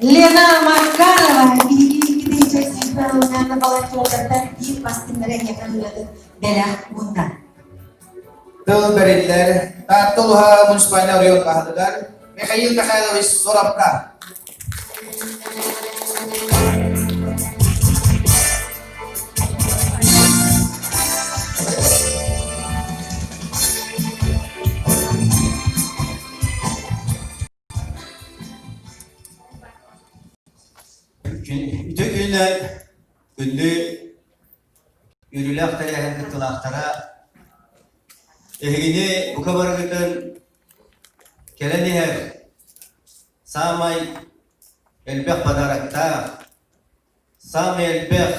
Lena Makarova, gidecek sınıflarından volonterlerden bir bastımlara yakaladı Bela bundan. Tol beriller, toluha munisipalnya orion kahadar, mekayil kahadawis sorapka. Bütün günler günlü yürülaktara hareketlaktara ehgini bu kabargıdan keleni her samay elbek padarakta samay elbek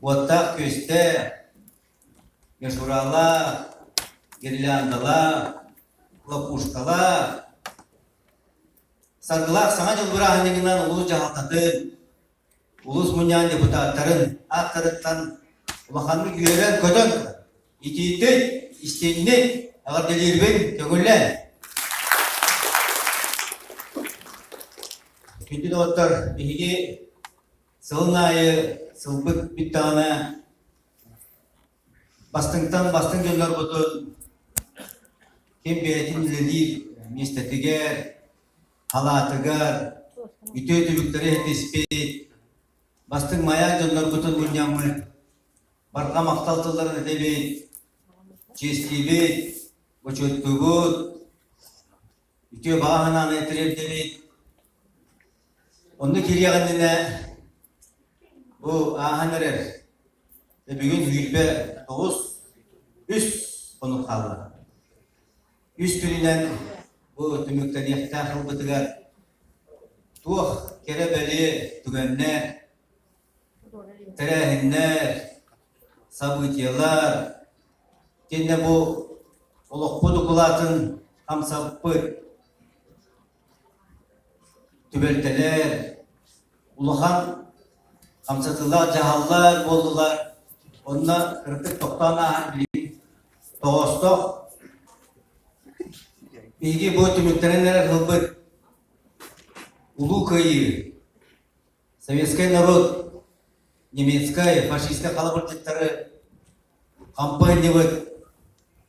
watak köste meşhurala gerilandala lapuşkala sargılak sana cılbırahanliğinden ulu cahatatın ulus munyan deputatların aktarıktan ulakanlı güyeren kötün ititit istinlik agar delirbin köngüller Küntü doktor bihigi sığınayı sılbık bir tane bastın gönler butun kim biyetin ledir mistetiger halatıgar ütü tübükleri hetispit bastın maya gönler butun bunyamı barka maktaltıların edebit çiğstibit boçottubut ütü bağınan etirepdebit onu kiryaganine bu ahanerer ve bugün hülbe 9 üst konuk kaldı. Üst gününden bu tümükten yahtahıl bıtıgar tuğ kerebeli tügenler terehinler sabıtiyalar kendine bu oluk budukulatın kamsapı tübelteler uluhan kamsatılar cahallar oldular onunla kırıklık toktana bilip toğustok bilgi bu tümüktenler hılbır ulu kıyı Советский народ немецкая фашистская калабыртыктары компания вот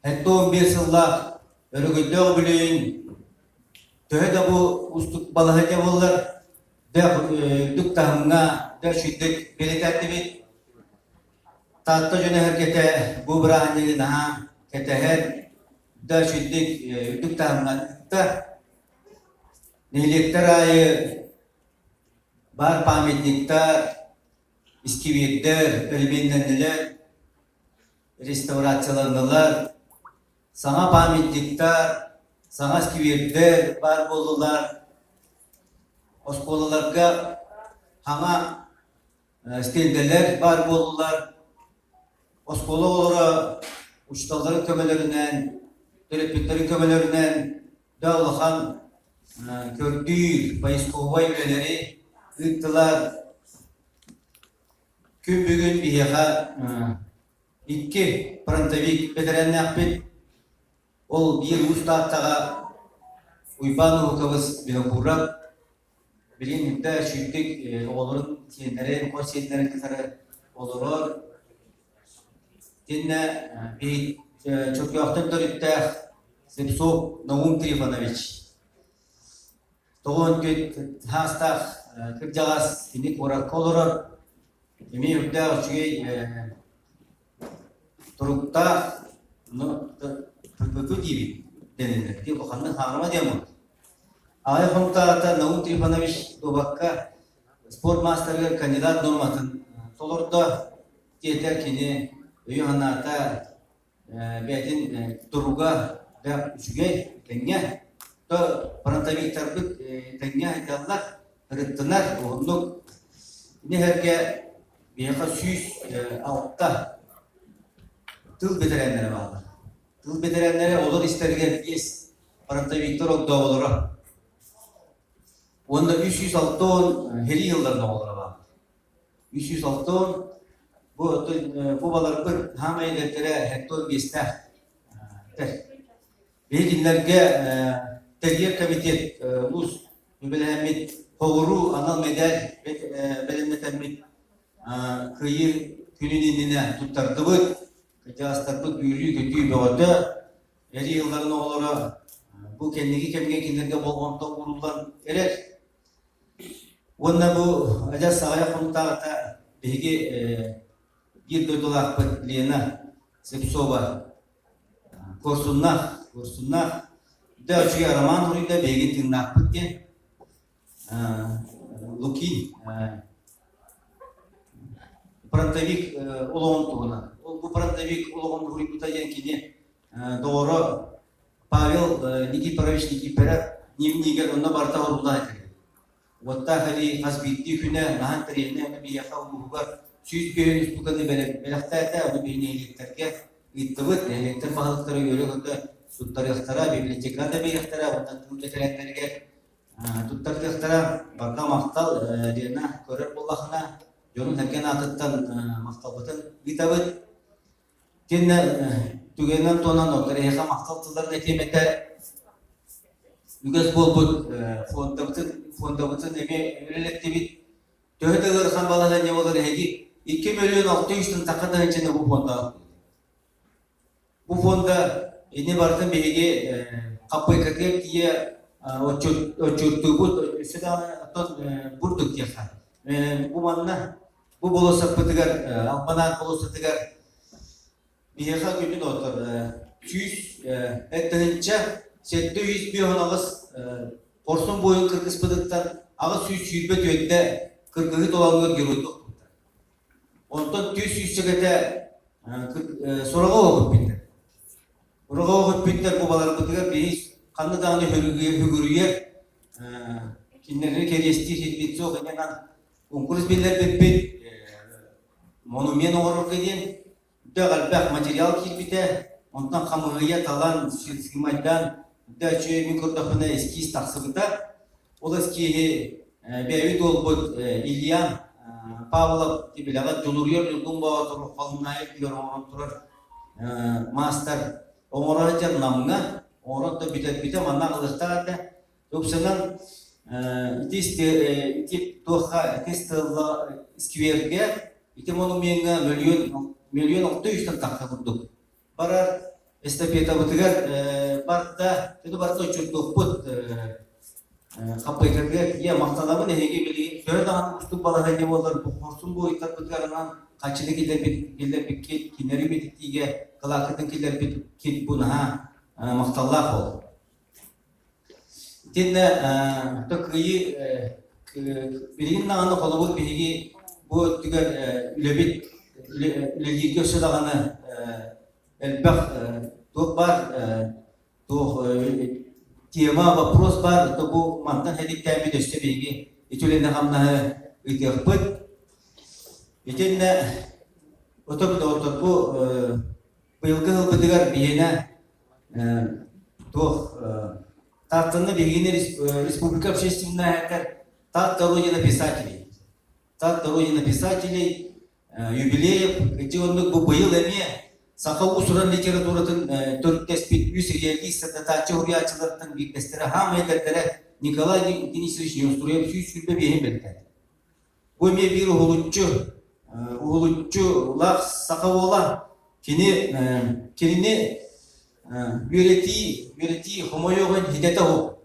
это 15 жылда өргөдөө билин төһө бу устук балаһа боллар да дуктаңга да шүддик белетәтибит татта жөне хәркәтә бу бирәһәннеге кәтәһәр да шүддик дуктаңга да нелектер айы бар памятниктер İskiviyetler, ölümlendiler, restorasyonlar, sana pamятниктер, sana iskiviyetler var oldular. Oskolalarga hana stendeler var oldular. Oskola olarak uçtaların kömelerinden, telepitlerin kömelerinden dağılıhan kördür, bayıskovay üyeleri, ıttılar. Gün bugün bir yaka iki Prantavík veteranı yapıp ol bir ustatağa uyban hukukabız bir kurap bilin müddet şüydük oğulların tiyenleri, konsiyenlerin kısarı olurur. Dinle bir çok yakın dönütte Sepsov Naum Trifonovich. Doğun köt hasta kırcağız sinik orak olurur. Emi müddet şüy turukta pırpıkı gibi denilir. Diye bakanın hanıma diyemem. Ağay komutada Naum Trifonovich Dobakka spor masterga kandidat olmasın. Solurda yeter ki öyle hanata betin turuga da üçüge tenge to Prantavík tarafı tenge ederler rıttınar onluk ne herke bir yaka süs altta tıl bitirenlere bağlı. Tıl bitirenlere olur isterken yes Prantavík tarafı da olur. Onda 306 heri yıllarına olur bağlı. 306 bu balar bir ham eyletlere hektor biste. Bir günlerge terbiye komitet uz mübelehemit hoğuru anal medal belenmetemit kıyır günününe tutardı bu kıcastardı büyülü kötüyü bağırdı. Eri yıllarına olur bu kendiki kimlerge bolğonda vurulan erer. Onda bu aja sahaya konuta bigi bir dödolak patliyana Sepsova kursunna da açıya araman orada begi tırnak pıtke Lukin Prantavík uloğun tuğuna. Bu Prantavík uloğun hurikuta yenkini doğru Pavel Nikiperev Nimniger onda barta horulda etti. Vatta hali hasbitti küne nahan teriyene bir yaka uğugar süt göğün üstü kanı belakta onu bir neyliklerke ittıvıt neylikler bahalıkları göre onda tutları yaktara birbirlecekler de bir yaktara ondan tüm getirenlerge tutları yaktara barda maktal diyene körer bollahına yolun herken atıttan maktal batın ittıvıt kenne tügenen tonan nokları yaka maktal tılların etemete Ügaz bol fonda batın eme öylelekte bir töhede gırkan baladan ne olur hegi 2 milyon 600'den takıdan içinde bu fonda. Bu fonda ini bartın bihigi kapıyı kakıp diye o çürtüğü seda burduk yaka. Bu manna bu bolosak pıtıgar almanan bolosak bihega günün otur. 100 ettinince 700 bir honağız porsun boyun kırkız pıdıktan ağız 100 yürbet öğütte kırkığı dolanıyor giriyorduk. Ondan 100 çekete sorağa okup bitter. Sorağa okup bitter bu balar pıtıgar bir kanlı dağını hügürüyer kinlerini keresti hizmet yok. Yani konkurus biller bir monumen olur diyen dağılbak materyal kilbite ondan kamuoya talan silsimaydan da çöğü mikrofona eskiz taksıbıda o eskiyi bevi dolbut İlyan Pavlov tipilaga doluruyor yudum bawa turuk kalınaya biliyor onun turur master omora jar namna orang da bita mana kılıçta da yoksadan iti toha testla skverge iti monumenga milyon 600 takıbıdık barar estafeta butigar barda itu barda çürtüput kapıyı kırgıya ya maktalamı ne hegi bili şöyle daha ustu baladan ne olur bu kursun bu itar butigarından kaçını gider bir kineri bitiktiğe kalakıdın gider bir kit buna maktallah ol. Dinle takıyı birinin anı kalabalık bilgi bu tüger lebit legi gösterdiğini elbak tuh bar tuh tema вопрос bar itu bu mantan hedik temi döşte bilgi içülende hamna itiyapıt içinde otob bu bıyılgı hılbıdıgar biyene tuh Таттыны бегине Республика общественная хәтер Татта Родина писателей. Татта Родина писателей юбилеев, эти он был эме Сақау ұсыран литературатын төрттеспет үс реалистата тачы ұриячылардың бекестері хам едердері Николай Денисович Неустроев сүйіс-күлбе бейін белді. Бұл ме бір ұғылытчы лақ сақау ола келіне үйреті хомойоғын хидеті ғу.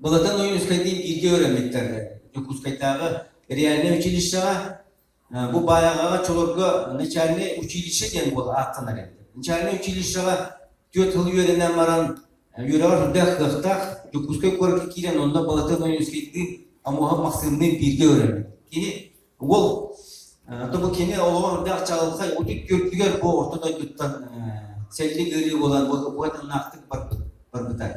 Бұлатан ойын үскайдың ирге өрәметтері. Үскайдағы реальный училищаға bu bayağığa çolurga начальное училище ден бол аттанар еді. Начальное училищеға 4 yıl öğrenen varan yürüyor dağ Jukускай көркі кирен онда балатан университетті амуға мақсымның бірге öğrenmek. Кені ол тобы кені олығын дağ чағылқай өтік көртігер бұл ортада дүттан сәлі көрі болан бұғатын нақтық бар бұтай.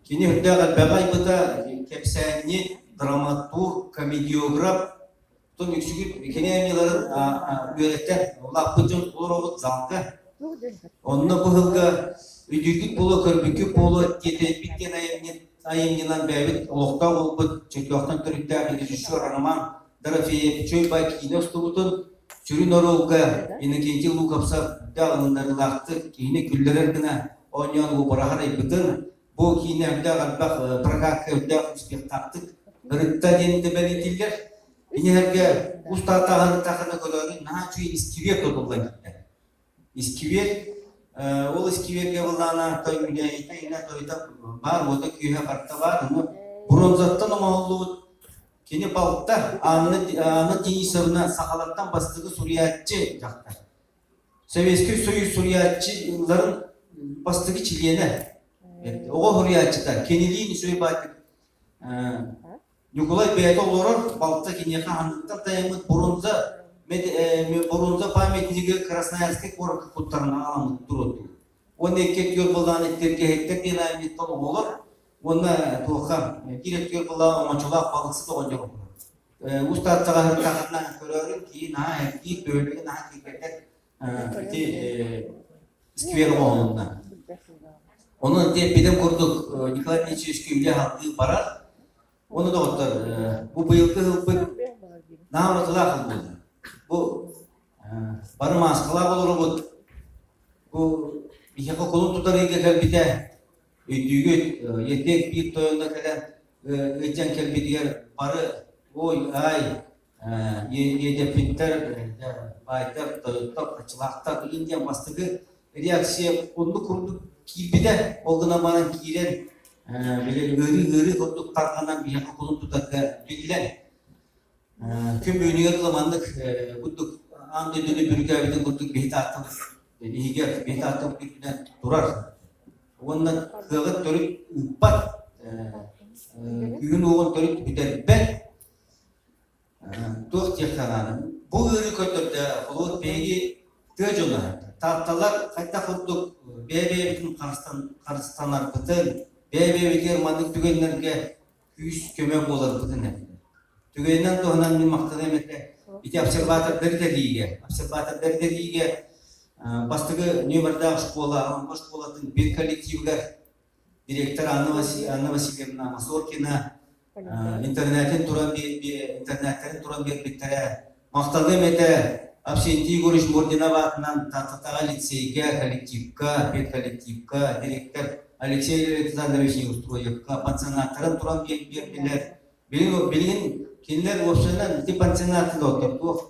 Кені үрдіға бәғай бұта кепсәне драматург, комедиограф Тон yüksük kenemilerin üyetten lapıcın olur zamka. Onunla bu hılga üdürgüt bolu körbükü bolu bitten ayımdan bebek olukta olup çekiyoktan törükler rejissör Roman Darafiye çöy bay kinos tutun sürün orulga yine genci lukapsa dağınları laktı kine küllerer gına onyan bu baraharay bıdın bu kine dağın prakak spektaktık rıtta deninde belirtiler. Ini harga usta tahanı kolori naha çuy iskivet toplan gitti. İskivet ol iskivetge bulana toy müdahite ina toyda var moda köyhe parta var ama bronzattan omalı kene balıkta anı Denisovna Sakhalattan bastığı Suriyatçı jaktar. Sovetski Soyuz Suriyatçıların bastığı Çiliyene. O Suriyatçılar keniliğini söyle baktık. Nikolay Bey'de olur, balıkta kinyeha hanıkta dayanık bronza pametliği Krasnoyarsk'ı korku kutlarına alamık duruyordu. Onu eket yolbalan ettirge hekter diye naimlet olur. Ona tuğka direktör bala amaçolak balıksı da onca olur. Ustad tağır tağırına görüyorum ki naha hekti bölüge naha keketler skver oğlundan. Onu diye bilim kurduk. Nikolay Neçeşki üye halkı barar. Onu da otur. Bu bıyılkı hılpı nağırtılar kıldı. Bu barı maskılar olur bu. Bu bir yaka kolun tutar ilgi kalbide. Ödüğü yetek bir toyunda kalan geçen kalbidiyer barı oy ay yedepinter baytar toyutlar açılakta indiyen bastığı reaksiya onu kurdu kilbide olduğuna bana giren böyle gırı kurduk tarkanan bir yaka kolun tutakta bilgiler. Tüm bölüyor zamanlık kurduk anda dönü bürgâbiden kurduk behit attık. Higer behit attık birbirine durar. Ondan kığıt törük ıppat. Gün oğun törük biter ben. Tuğ yakalanan. Bu ürü kötürde Bulut Bey'i tığıç olan. Tahtalar kayta kurduk. Bebe bütün Kırgızistanlar bıtın. Bebe biter mandık tügenlerge küs kömek olur bıtın hep. Tügenden toğunan bir maktada emekle. Bir observatör derderliğe. Observatör derderliğe. Bastığı Nömer'de şkola, bu şkolatın bir kolektivler. Direktör Anna Vasilyevna Masorkina. İnternetten duran bir birliklere. Maktada emekle. Absenti görüş Mordinovat'dan Tatağa liseyge, kolektivka, bir kolektivka, direktör Alexey Alexandrovich Neustroyevka, pansionatların duran bir birlikler. Bilgin kendiler opsiyonel bir pansionatı da oturdu.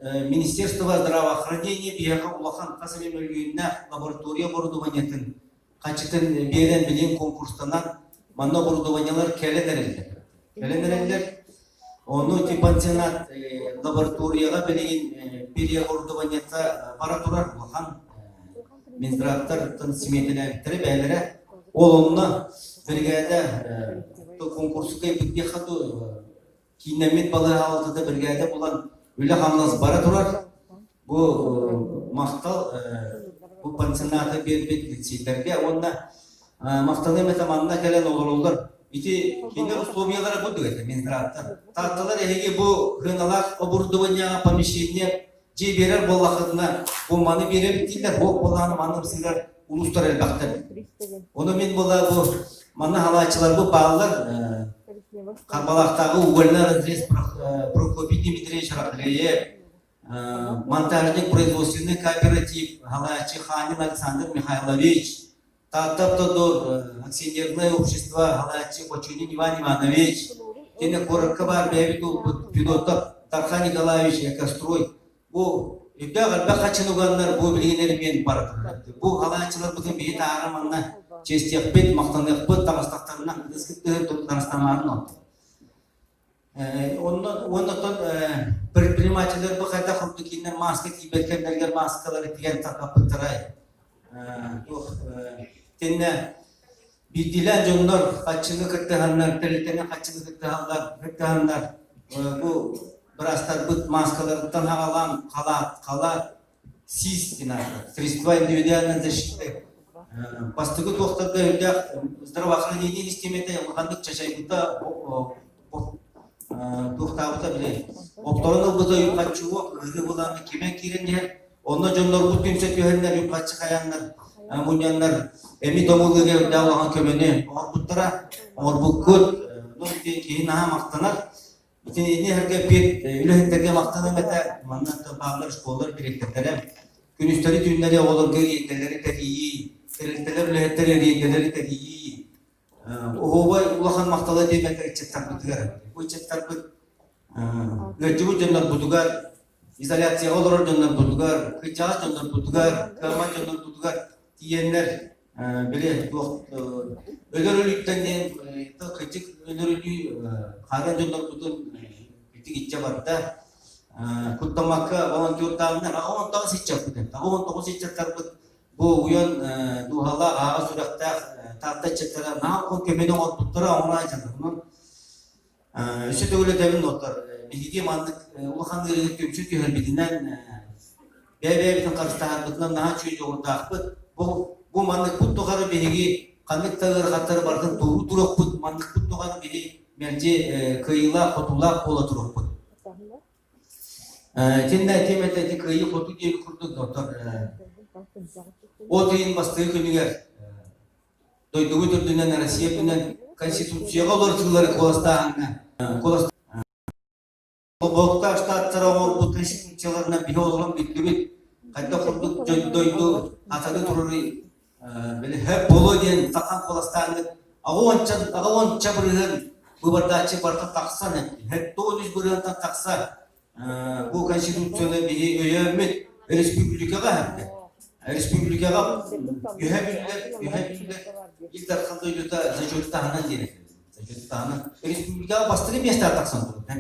Министерство здравоохранения бияга улахан касабе мөлгүйүнө лаборатория оборудованиятын качытын берен билим конкурстанан мана оборудованиялар келенерелер. Onu пансионат лабораторияга берген бере оборудованията бара турар улахан Минздравтар сметелери бәлере ол онна бригада конкурсқа битехату Кинемет balığı altıda brigade bulan öyle hamlası bara durar. Bu maktal bu pansionata bir liseylerge onda maktalı metamanına gelen olur. İti kendi условиялары budur ete Minzdrav'tan. Tahtalar ehege bu hınalar oburduvanya помещение же берер боллақытына болманы бере біттілер, ол боланы маны бізілер ұлыстар әлбақтар. Оны мен бола бұл маны халайчылар бұл бағылар Карбалақтағы угольный разрез Прокопий Дмитрий Шарахлеев, монтажник производственный кооператив Галачи Ханин Александр Михайлович, Татаптодор акционерное общество Галачи Почунин Иван Иванович, Тене Коракабар Бевиду Пидотов Тархан Николаевич Экострой. Бу Ибдагар Бахачинугандар бу билгенер мен бар. Бу Галачилар бүтін бейт арыманна честек бет мақтанық бет тамастақтарынан дискіттер Татарстанларын алды. Ондан предпринимательдер бұл қайда құлды кейінер маска кибеткендерге маскалары деген тақапыттырай. Тенне бидилен жондар қачыны кірттіғандар, тәрілтені қачыны кірттіғандар. Бұл бірастар бұд маскаларыттан ағалан, қала, сис, средства индивидуальной защиты. Бастығы тоқтарды өйдек здравоохранение системеті ұлғандық чашайбыта тоқтабыта біле. Опторын ұлғыда үйқатшы оқ, ұғы бұланы кемен керендер, онына жондар бұд көмсет өйендер үйқатшы қаяндар, мұняндар, әмі домылығы өйдек олаған көмені оғыр бұттыра, оғыр бұд көт, кейін аға мақтанар. Итеніне әрге пет, үліхеттерге мақтаныр мәті, маннан бағылар школдар беректердері, күністері түйіндері олырғы еттелері тәрейі, Терелтелер лехеттер эриенделери тәрейі. Оғыбай улахан мақталы деметтер ичеттар бұтығар. Бұл ичеттар бұт гөрчігу жондар бұтығар, изоляция олар жондар бұтығар, кычағыз жондар бұтығар, кырман жондар бұтығар тиенлер біле өлер өліктен ден кычық өлер өлі қаған жондар бұтын бітік итче барда. Құттамаққа волонтердағынан ағуантағы сетчақ бұтын. Ағуантағы сетчақтар бұт bu uyan duhala ağız sürekte tahta çetere nağın kemeni otuttura ona ajanır. Bunun üstü öyle demin notlar. Bilgi mantık ulukan geri tümsüz tühelbidinden bebe bütün karşıtağıtından daha çözü orada akbıt. Bu mantık bu tukarı bilgi kanlık tağır katları barkın doğru durak bud. Mantık bu tukarı bilgi merci kıyıla kotula kola durak bud. Tende temete kıyı kotu diye kurduk doktor. O deyin bastığı günüger. Doyduğu türdünden Rusya bilen konstitüsiyaga olurçuları kolastağına. Bokta ştatlara o bu konstitüsiyalarına bir olan bitti. Hatta kurduk doydu atadı tururi. Böyle hep bolu diyen takan kolastağını. Ağonça bırığın bu bardaçı barda taksan hep doğruş bırığından taksa bu konstitüsiyona bir öyemet Respublikaga hem Respublikaga ühebüller ilk tarafında yuta zajurtahana diye. Zajurtahana Respublikaga bastırı miyasta taksan bu.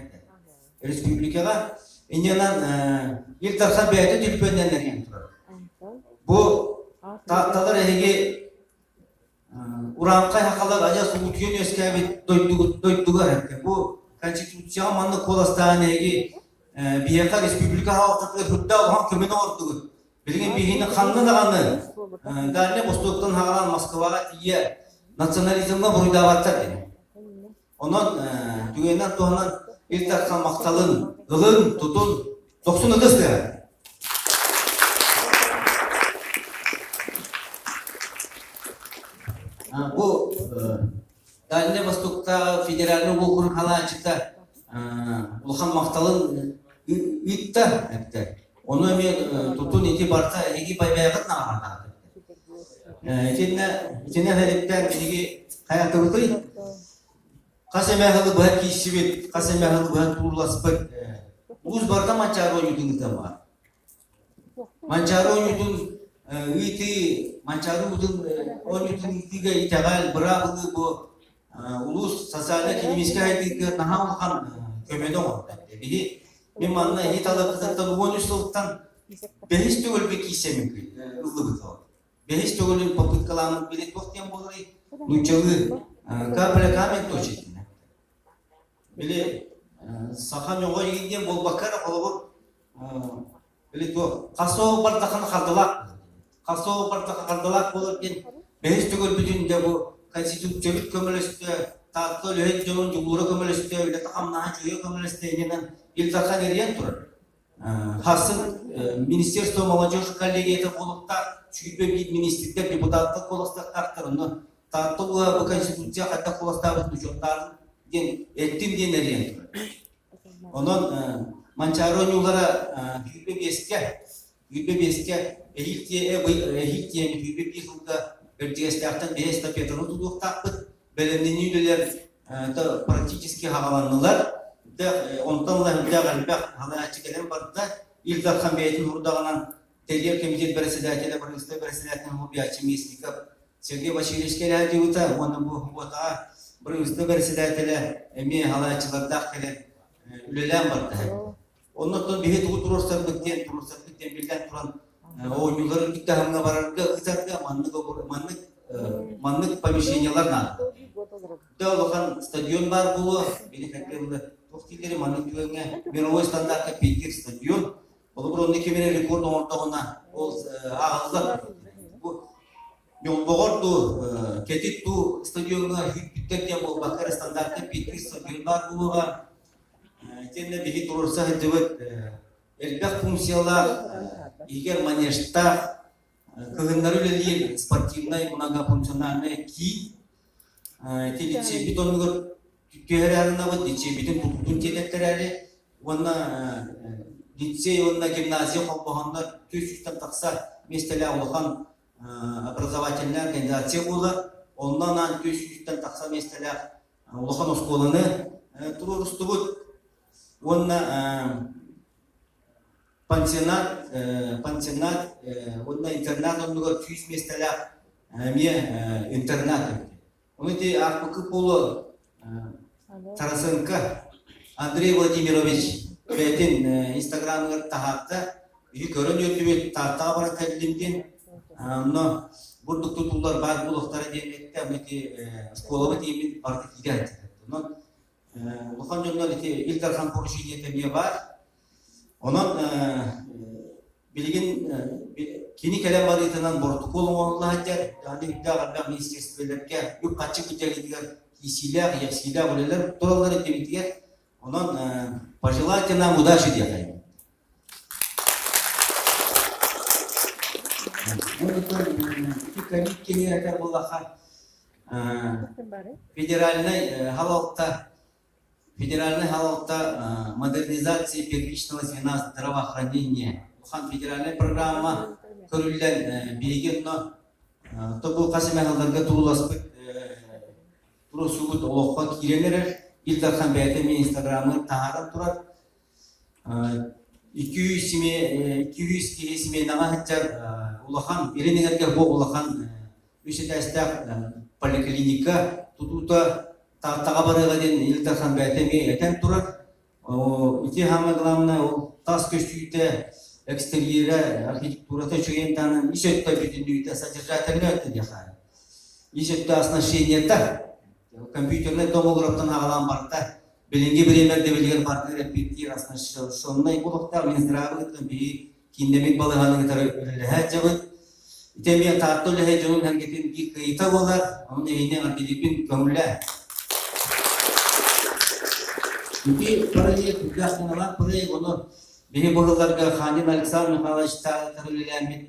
Respublikaga İnyanan ilk tarafta bir ayda tülpendenler yani. Bu tahtalar hege Uranqay haqalar aja suğutuyun öskabet doydugar hem. Bu konstitüsiya manlı kolastağını hege Biyaka Respublika halkı hudda olan kömeni ordu. Bilgin bihini kanlı da kanlı. Darne Bostuk'tan hağalan Moskva'ya diye nasyonalizmga buruydavatlar dedi. Onun düğünden doğanan ilk taksan maktalın, ılın, tutun, 90 ıgız dedi. Bu Darne Bostuk'ta federalini bu kurun hala açıkta Ulhan maktalın ütta etti. Onu hemen tutun iti barta egi baybayagat nağarda. İçine heriften egi hayatı bıtırı. Kasemehali buhat kişibet, kasemehali buhat turlasıbet. Uz barda mançaro yudun var. Mançaro yudun iti, mançaro yudun on yudun itiga itagal bırakılı bu ulus sasada kilimiske haydi naha ulhan kömede oldu. Biri bir manna hit alakızdan 13 yıldan behiç tөгөлбек кисемик ылыбыт var. Behiç tөгөлün попыткаланып билет тоқтен болары нучалы каплекамент точетин. Биле сахан жого жигинден болбакар колобур биле то касоо бардакан кардылак. Касоо бардакан кардылак болуп кен behiç tөгөлбүтүндө bu konstitusiyalık kömülüstü tatlı lühet jonun jumuru kömülüstü öyle takamna joyo kömülüstü yenen il zakan eriyen turur. Хасын Министерство молодежи коллегияты болықта шүйбе бейд министрліктер депутаттық қолыстақтақтыр. Оны таттылығы бұл конституция қатта қолыстағыз бұжоттарын ден еттім ден әрген. Онын Манчаронюлара Юбе беске эхилтие Юбе бихулда бердегестяқтан бейста Петрону тудуқтақпыт бәлемден үйлелер практически хағаланылар. Онтан ләғалбәқ халайчыкелер барда Илдар бәйтін ұрдағынан Тергер комитет председателя, правительства председателя Мубиачи Местников Сергей Васильевич келәді өті, оны бұл правительства председателя әме халайчылардақ келер үлелән барды. Оннан бейт тұрырсар біттен білден тұран ойнылары күттәғымға барарға ұзарға маннық помещениялар нады. Дәуліған стадион бар бұлы, белекәкерлі тоқтилері маннық түвеңе мировой стандартқа пейкер стадион. Бұл бұрынды кемені рекордың ортағына ол ағылдар. Бұғырды кететту стадионға хүттіктерден бұл бақыр стандартқа пейкер стадион бар бұлыға. Тенде бейт тұрырса өтіп әлбәқ функциялар егер манежта көгіндері өлелер спортивный многофункциональный ки телече бетонығыр түттері әріна бұд дече бетін тұтын телеттер әрі онна лицей, онна гимназия қолбағанда 300-тен тақса местелі ауылған образовательный организация олар оннан 300-тен тақса местелі ауылған осколыны тұрырысты бұд онна пансионат, онна интернат, онна 300 местелі интернат. Он эти арпыкы полу Тарасенко Андрей Владимирович бәйтін инстаграмға тағатты үйі көрін өтіп тартаға бара тәлімден бұрдық тұтулар бар бұлықтары демекті өте школабы деймін барды кейді Лухан жондар Илдархан поручение тәмие бар. Онан білген кені кәлем бар етінен протокол оңылы әттер, яғни үттіғалбақ министерствелерге үп қатшы күттегідігер есиләқ, ексиләқ өлелер тұралар етеметтігер. Онан пожелайте нам удачи дияқайым. Кені әкер болақа Федеральный халалта модернизации первичного звена здравоохранения. Федеральная программа көрілден береген бұл қасымағаларға туыласпыт тұрысуғыт олыққа киреленер. Илдархан бәйті мен инстаграмы тағарып тұрар. 200 семей наға хатчар улахан еренегерге бұл улахан үші тәстәқ поликлиника тұтута тағы барыға ден Илдархан бәйті мен әтен тұрар. Ите хамы ғыламына тас көштүйті экстерьері архитектурата чөгентанын ишетті бүтіндүйті содержательны өтті дияқай. Ишетті оснащениета компьютерный томографтан ағалан барда білінге біремерді білген партнер әппеттер оснащенный болықтар Минздравыгыттан бейі киндемек балығаның үліхәт жабыт. Итемия татты үліхәт жонын әргетін ки қиыта болар, оның әйінен арбедепін көңілі. Ити проект, үдәсіналар проект, оны бейі бұғыларға Ханин Александр Михайлович тағылыләмет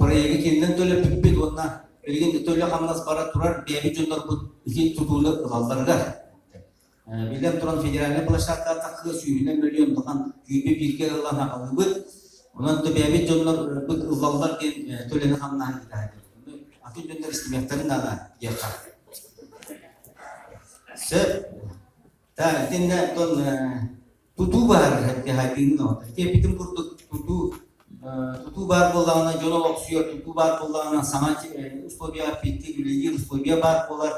проекті кенден төлі бүкпет онына Белген төлі қамнас бара тұрар, бәйбі жондар бұл ет тұтулы ұлалдарға. Білден тұран федеральный площадка таққы сүйінен миллион тұған күйбе бірге ұлан ақылы бұд. Онан да бәйбі жондар бұл ұлалдар төлені қамнан кетеді. Атын жондар істемектарын ана еқа. Сөп, тәңтенде тұту бар, хәйдіңін отыр. Тепітім құрдық тұту бар болағына жололық сүйер, тұту бар болағына самат условия петті үлегер условия бар болар.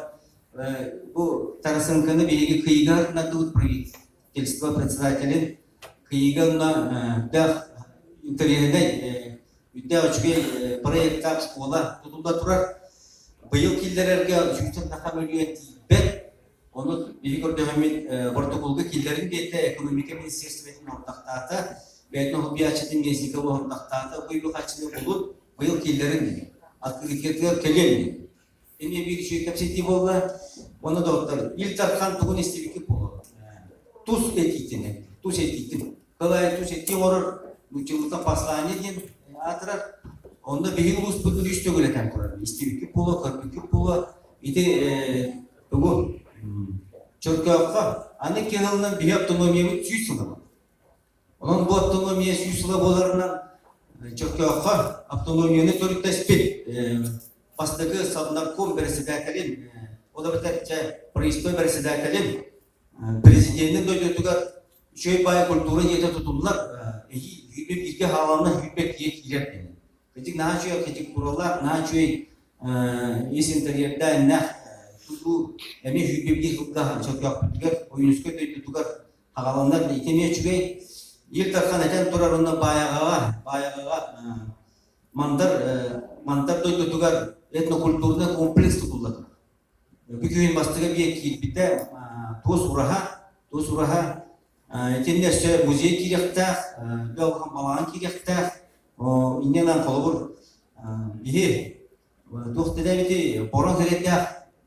Бұл Тарасенканы бейге күйігі артынады правительство председателін күйігі дәқ интерьеріне үдді өчге проекттақ школа тұтуда тұрар. Бұйыл келдерерге жүктен нақа мөлген бәт, оны бейгі көрдіғымен протоколғы келдерін бетті экономика министерстветін ортақтаты Бәйтін Хубиячетін Местников орындақтады, бұйыл қачыны болып, бұйыл келдерін открытиятығыр келген. Еме бір үші кәпсеті болды, оны да оттар. Илдархан тұғын естебекі болды. Тұз етіктен, Кылай туш etki orur, uçulukta paslanya diyen atırar. Onda bihin ulus budur üstü gületen kurar. İstibikki pulu, kırpikki pulu. İdi bu çörkağıqa. Anne kenalından bir autonomiyamı 100 yılı var. Onun bu autonomiyası 100 yılı bolarından çörkağıqa autonomiyanı törüktespet. Pastaki Savnarkom председателин, o da biter prestoy председателин, президенtin döydürdüler, şöyle bayağı kulturu yete tutuldular, hübbep ilke havanına hübbep yet girer beni. Kedik naha şöyle kedik kurallar, naha şöyle isim teriyette ne tutu, emi hübbep yıkıkla çok yaptılar, oyunuska döydürdüler, havanlar da itemeye çıkıyor, ilk tarkan eten durar ondan bayağı mantar döydürdüler, etnokulturda kompleks tutuldu. Bir köyün bastığı bir ekip bitti. Toz uraha. Kendisi müziğe kirekte, belki balan kirekte. İnden kalır. Bir doktorda bir boran kirekte.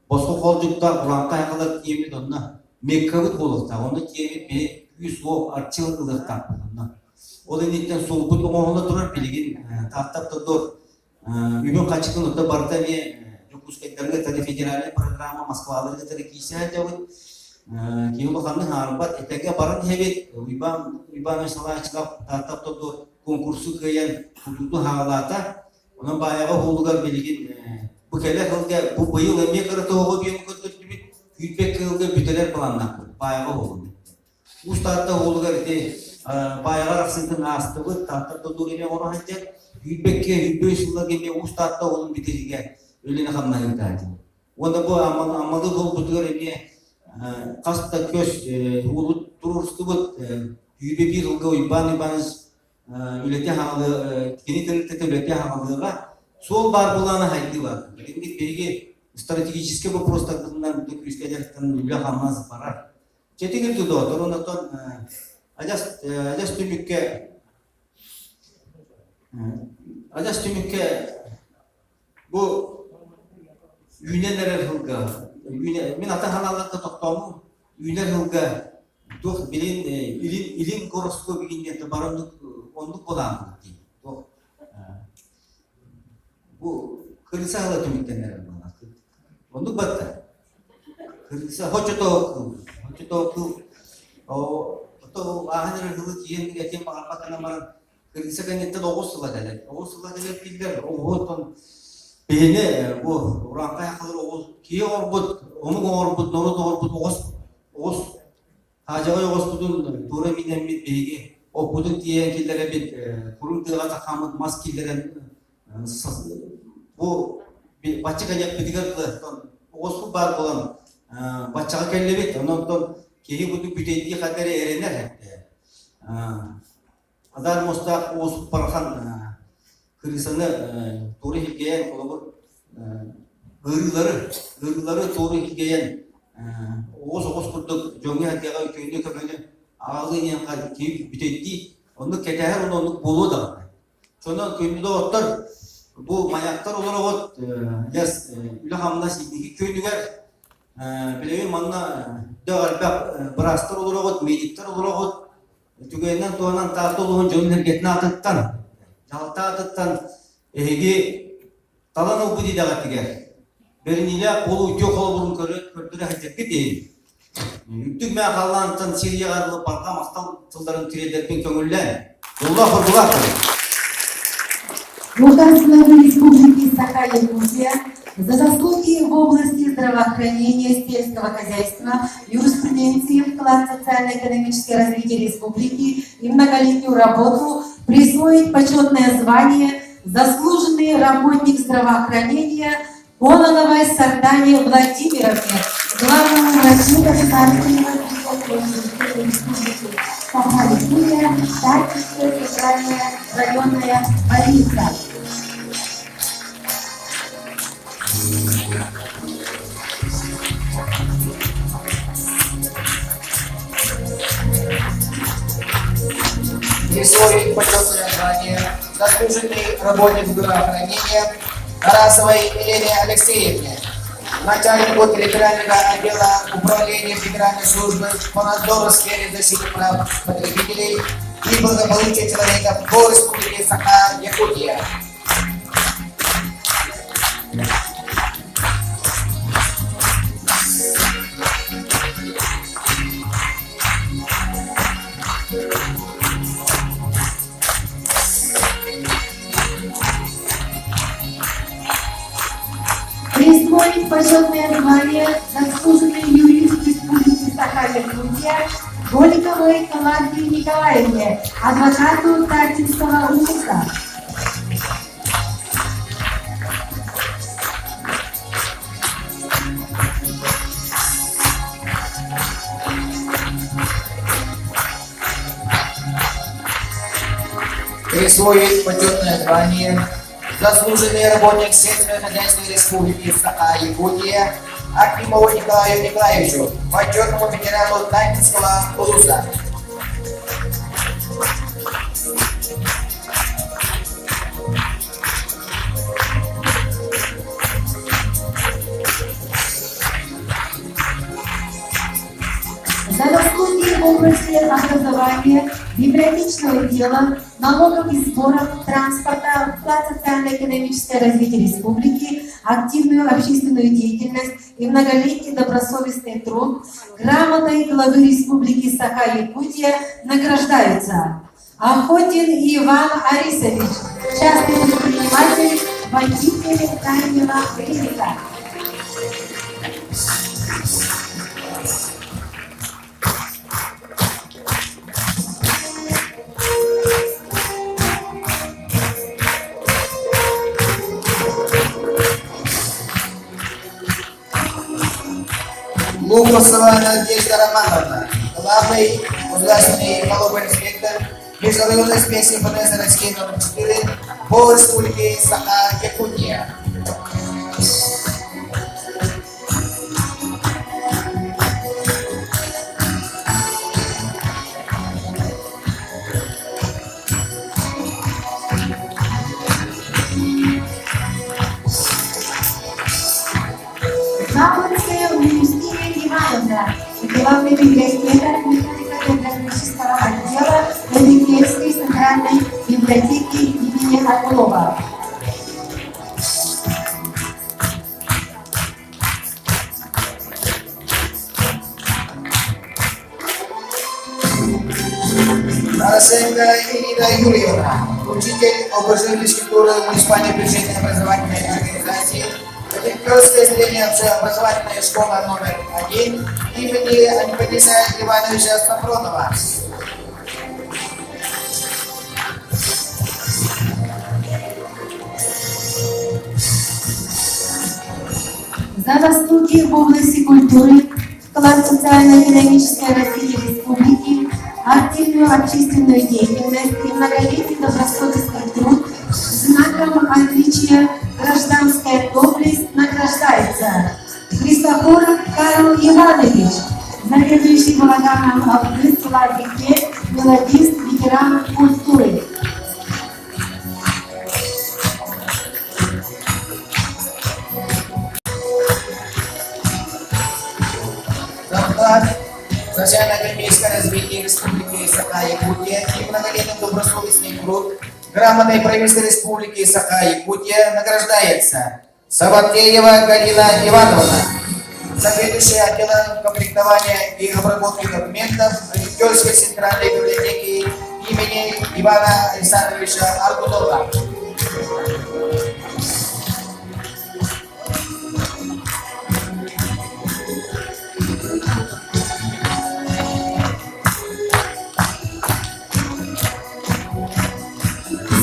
Başka kolcukta bulanka yakalar kiyemli donna. Mekkavut olursa, onda kiyemli bir 100 o artçılık ılıkta. O da nitten soğukut oğlanla durar bilgin. Tahtta dur. Ümün kaçıklıkta Bartaniye Yokusketlerine tadı federali programa Moskvalarga tadı kişiler javut. Kiyo bakanın harbat etege baran hebet. Uyban mesela çıkap tahtta dur konkursu kıyan tututu halata. Onun bayağı holugar bilgin. Bu kele kılga bu bayıl emeğe kırıtı oğu bir müküttür gibi hütbek kılga büteler planlar. Bayağı holugar. Ustatta holugar edi. Bayağı aksıntın astığı tahtta dur emeğe onu hacet. Hütbekke hütbeş yıllar gibi ustatta olun bitirige öylene kamlayın tadı. Onda bu amalı bol butuyor emi kasta köş hulu tururstu bu hütbe bir yılga uybanız ülete havalı kini tırtete ülete havalıga sol bar bulana haydi var. Şimdi peki stratejik bu prostakından bu kristelerden ülke hamaz parar. Çetin gibi doğru ondan ajas tümükke Adas tümükke bu yüneler hılga, min ata halallıkta toktomu yüneler hılga, doch bilin ilim korosko bilin barındık onduk olan bu kırısa hala tümüktenler bana, onduk batta, kırısa hoçotoku, o ahiner hılı kiyen geçen bakana bana kırıksa kanette doğuz sıladeler. Doğuz sıladeler bildiler. Oğuzdan beni bu ranka yakalar oğuz. Kiye orbut, onu orbut, onu da orbut oğuz. Hacağı oğuz budun, dure minen bit beygi. O budun diyen killere bit, kurun kılga takamıd, mas killere bu baçı kanyak bidigar kılı. Oğuz bu bar olan, baçağı kelle bit. Ondan kiye budun büteydiği kadere erenler hep. Adar mustaq oğuz parhan kırısanı doğru hilgeyen kolabur gırgıları doğru hilgeyen oğuz kurduk jongi hatiyaga köyünde köpeni ağzı inen kalp keyif bitetti onu keteher onu bolu da çoğundan köyünde otlar bu manyaklar olarak yaz ülhamla şimdiki köylüler bileğin manna dağılbak brastır olarak medikler olarak tügenden doğanan tahtı olduğun jönler getine atıttan, jalta atıttan, talan o budi dagat diger. Beriniyle kolu ütüyor kolu burun kördüre hacetki değil. Yüktük mea kallantan Siriye garılı parka mastal tılların tirederpin köngüllen. Allah hırgılar kırır. Гражданская Республики Саха-Якутия за заслуги в области здравоохранения, сельского хозяйства, юриспруденции, вклад в социально-экономическое развитие республики и многолетнюю работу присвоить почетное звание «Заслуженный работник здравоохранения» Кононовой Сардане Владимировне, главному врачу Государственного республики Саха-Якутия, Харьковская центральная районная больница. Присвоить почетное звание заслуженный работник здравоохранения Тарасовой Елене Алексеевне, начальнику территориального отдела управления Федеральной службы по надзору в сфере защиты прав потребителей и благополучия человека по Республике Саха-Якутия. Присвоить почетное звание заслуженный юрист Республики Саха-Якутия Голиковой Клавдии Николаевне, адвокату Тартинского УКУСа. Присвоить почетное звание заслуженный работник сельского хозяйства Республики Саха-Якутия Акимову Николаю Николаевичу, почетному ветерану Тартинского УКУСа. За заслуги в области образования, библиотечного дела, налогов и сборов, транспорта, вклад в социально-экономическое развитие республики, активную общественную деятельность и многолетний добросовестный труд грамотой главы Республики Саха-Якутия награждаются Охотин Иван Арисович, частный предприниматель, водитель тайного клиника. Лукасова Надежда Романовна, главный государственный налоговый инспектор межрайонной специи ФНС России номер 4 по Республике Саха-Якутия. Главный библиотекарь библиотекарского отдела Владимирской центральной библиотеки имени Акулова. Тарасенко Ирина Юрьевна, учитель образовательной физкультуры муниципальной бюджетной образовательной организации Волонтерское отделение общеобразовательной школы номер 1 имени Антониса Ивановича Сафронова. За заслуги в области культуры, вклад в социально-экономическое развитие республики, активную общественную деятельность и многолетний добросовестный труд знаком отличия гражданская доблесть награждается Христофор Карл Иванович, заведующий балаганом Алды Славике, мелодист, ветеран культуры. Социально-экономическое развитие Республики Саха-Якутия и многолетний добросовестный труд грамотой правительства Республики Саха-Якутия награждается Саватеева Галина Ивановна, заведующая отделом комплектования и обработки документов Владимирской центральной библиотеки имени Ивана Александровича Аргутова.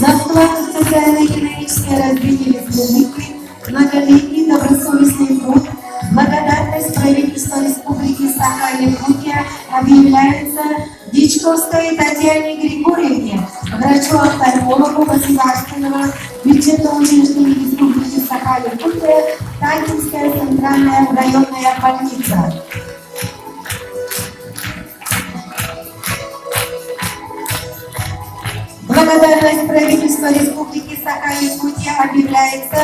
За вклад в социально-экономическое развитие республики, многолетний добросовестный труд, благодарность правительства Республики Саха-Якутия объявляется Дичковской Татьяне Григорьевне, врачу-офтальмологу государственного бюджетного учреждения Республики Саха-Якутия, Тартинская центральная районная больница. Благодарность правительства Республики Саха-Якутия объявляется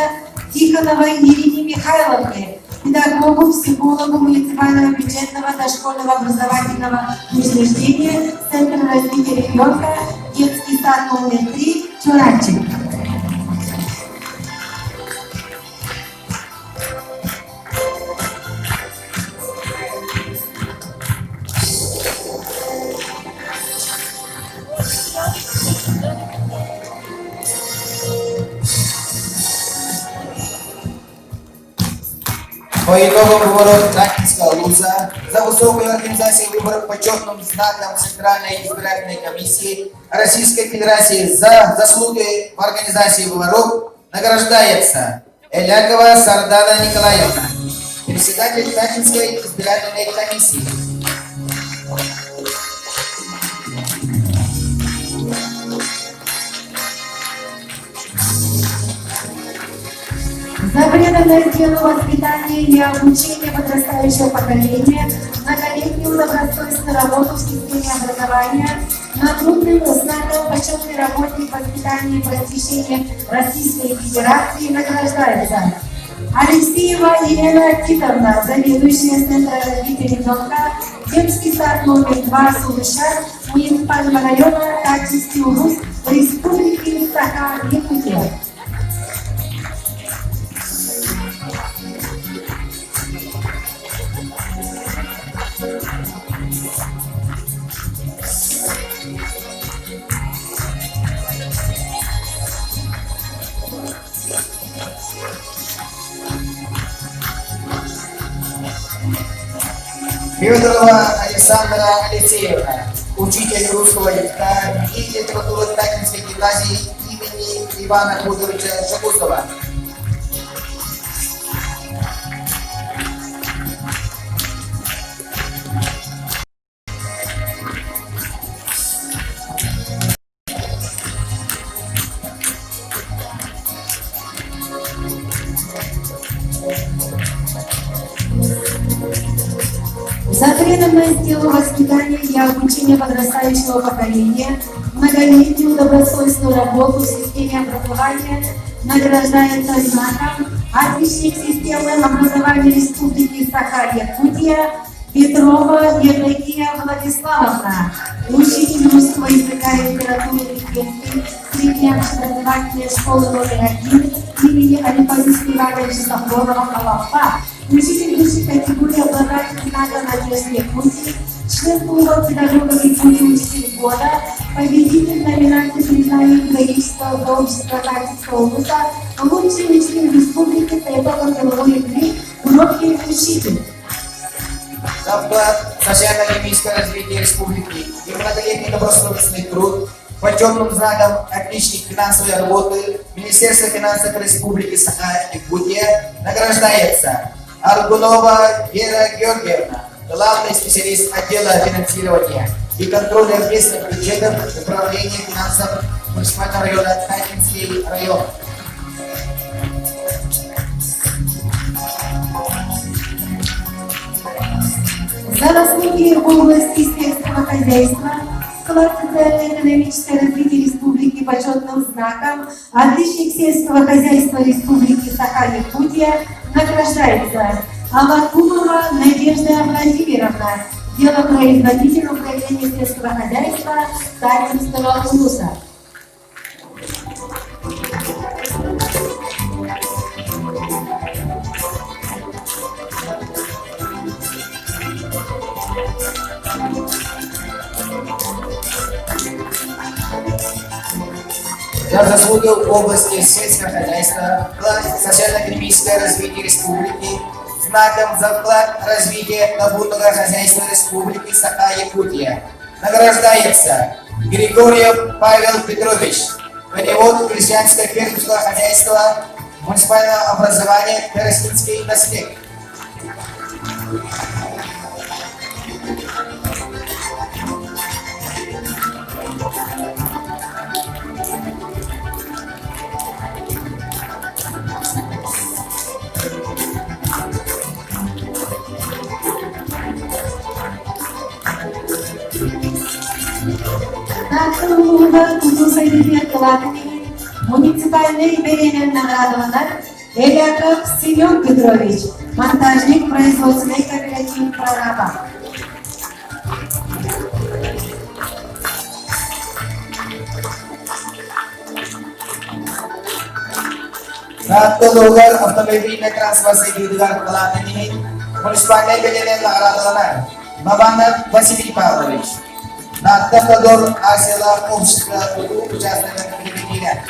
Тихоновой Ирине Михайловне, педагогу, психологу муниципального бюджетного дошкольного образовательного учреждения Центра развития ребенка, детский сад номер 3, Чурачик. По итогам выборов Ракинского ЛУЗа за высокую организацию выборов почетным знаком Центральной избирательной комиссии Российской Федерации за заслуги в организации выборов награждается Элякова Сардана Николаевна, председатель Ракинской избирательной комиссии. За преданное делу воспитания и обучения подрастающего поколения, многолетнюю добросовестную работу в системе образования, нагрудным знаком почетный работник воспитания и просвещения Российской Федерации награждается Алексеева Елена Титовна, заведующая Центра развития ребенка, детский сад номер 2 Сулышар, муниципального района Каческий УРУС, Республики Саха-Якутия. Федорова Александра Алексеевна, учитель русского языка и литературы Ракинской гимназии имени Ивана Кузовича Жакусова. За преданное делу воспитания и обучения подрастающего поколения, многолетнюю добросовестную работу в системе образования награждается знаком отличник системы образования Республики Саха-Якутия Петрова Евдокия Владиславовна, учитель русского языка и литературы Литвинской средней общеобразовательной школы номер 1 имени Алифазиса Ивановича Сафронова Коломба, учитель высшей категории обладатель знака «Надежды Якутии», член клуба педагогов Якутии учитель года, победитель номинации признания педагогического сообщества Каческого УРУСа, лучший учитель республики по итогам деловой игры «Уроки учитель». За вклад в социально-экономическое развитие республики и многолетний добросовестный труд почетным знаком отличник финансовой работы Министерства финансов Республики Саха-Якутия награждается Аргунова Вера Георгиевна, главный специалист отдела финансирования и контроля местных бюджетов управления финансов муниципального района Ракинский район. За заслуги в области сельского хозяйства, вклад в социально-экономическое развитие республики почетным знаком отличник сельского хозяйства Республики Саха-Якутия награждается Алакумова Надежда Владимировна, делопроизводитель управления сельского хозяйства Татинского УРУСа. За заслуги в области сельского хозяйства, вклад в социально-экономическое развитие республики, знаком за вклад в развитие лабунного хозяйства Республики Саха-Якутия награждается Григорьев Павел Петрович, перевод крестьянско-фермерского хозяйства муниципального образования Терестинский наследник. Клуба Кузусайдыбек муниципальный беремен наградованар Эляков Семен Петрович, монтажник, производственный кооператив «Прораб». Natulugar автомобильный транспорт Саидидгар Калатани, муниципальный бюджет Наградована, Бабанов Василий Павлович. Натulugar Асила общество участников предприятия.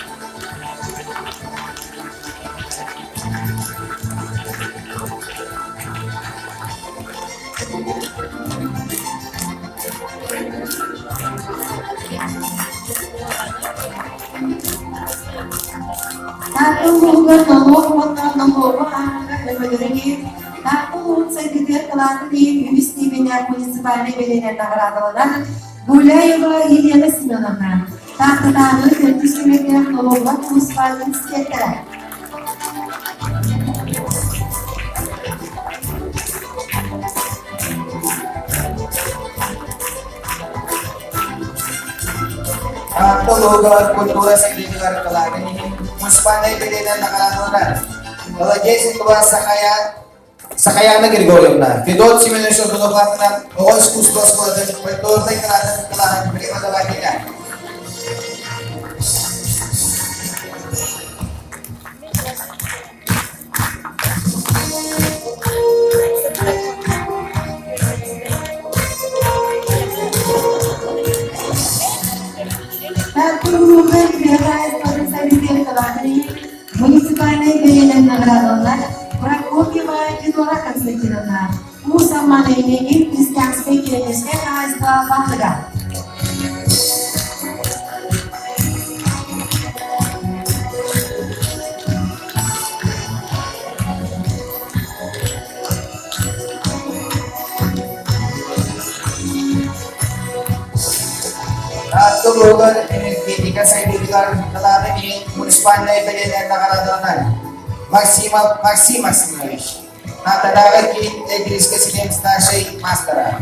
Natulugar nomor angkat dan mengiringi Natulugar Saididir Kelatani Yudhistiminya Municipalnya Belediye Nagradovana Gulaeva Yelena Simenovna Tahtatanı Yudhistiminya Nolova Municipalnya Sekretary. Natulugar Kultura Saididir Kelatani, municipalnya beliau Nagradovana. Kalau jadi situasi sakaya na Gregorio na. Kedot si Menesyo Dodokat na oos kustos ko at pagtol tayo kalahan beri madala nila. Natulugar Belediye Saididir Kelatani Municipalnya Belediye Nagradovana Прокопьева Федора Константиновна, Мусаманейный и христианской кириллической хозяйства Бахтага. Natulugar energetika Saididir Kelatani municipalnya beliau Nagradovana. Maximovich. Natadagat kilit Egris President Stashay Mastera.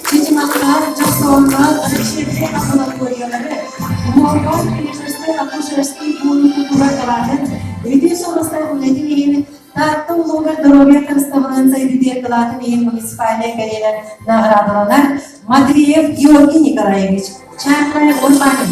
Çiçimaklar, Casonlar, Reşitli ambulatoriyaları, Morgan Üniversitesi Akuşerski Kultura Kalatın, Video sonrasında Uledi'nin Natulugar Здоровья Константиновна Саидидир Kelatani Municipalnya Belediye Nagradovana Матвеев Георгий Николаевич, Чайная Урбанин.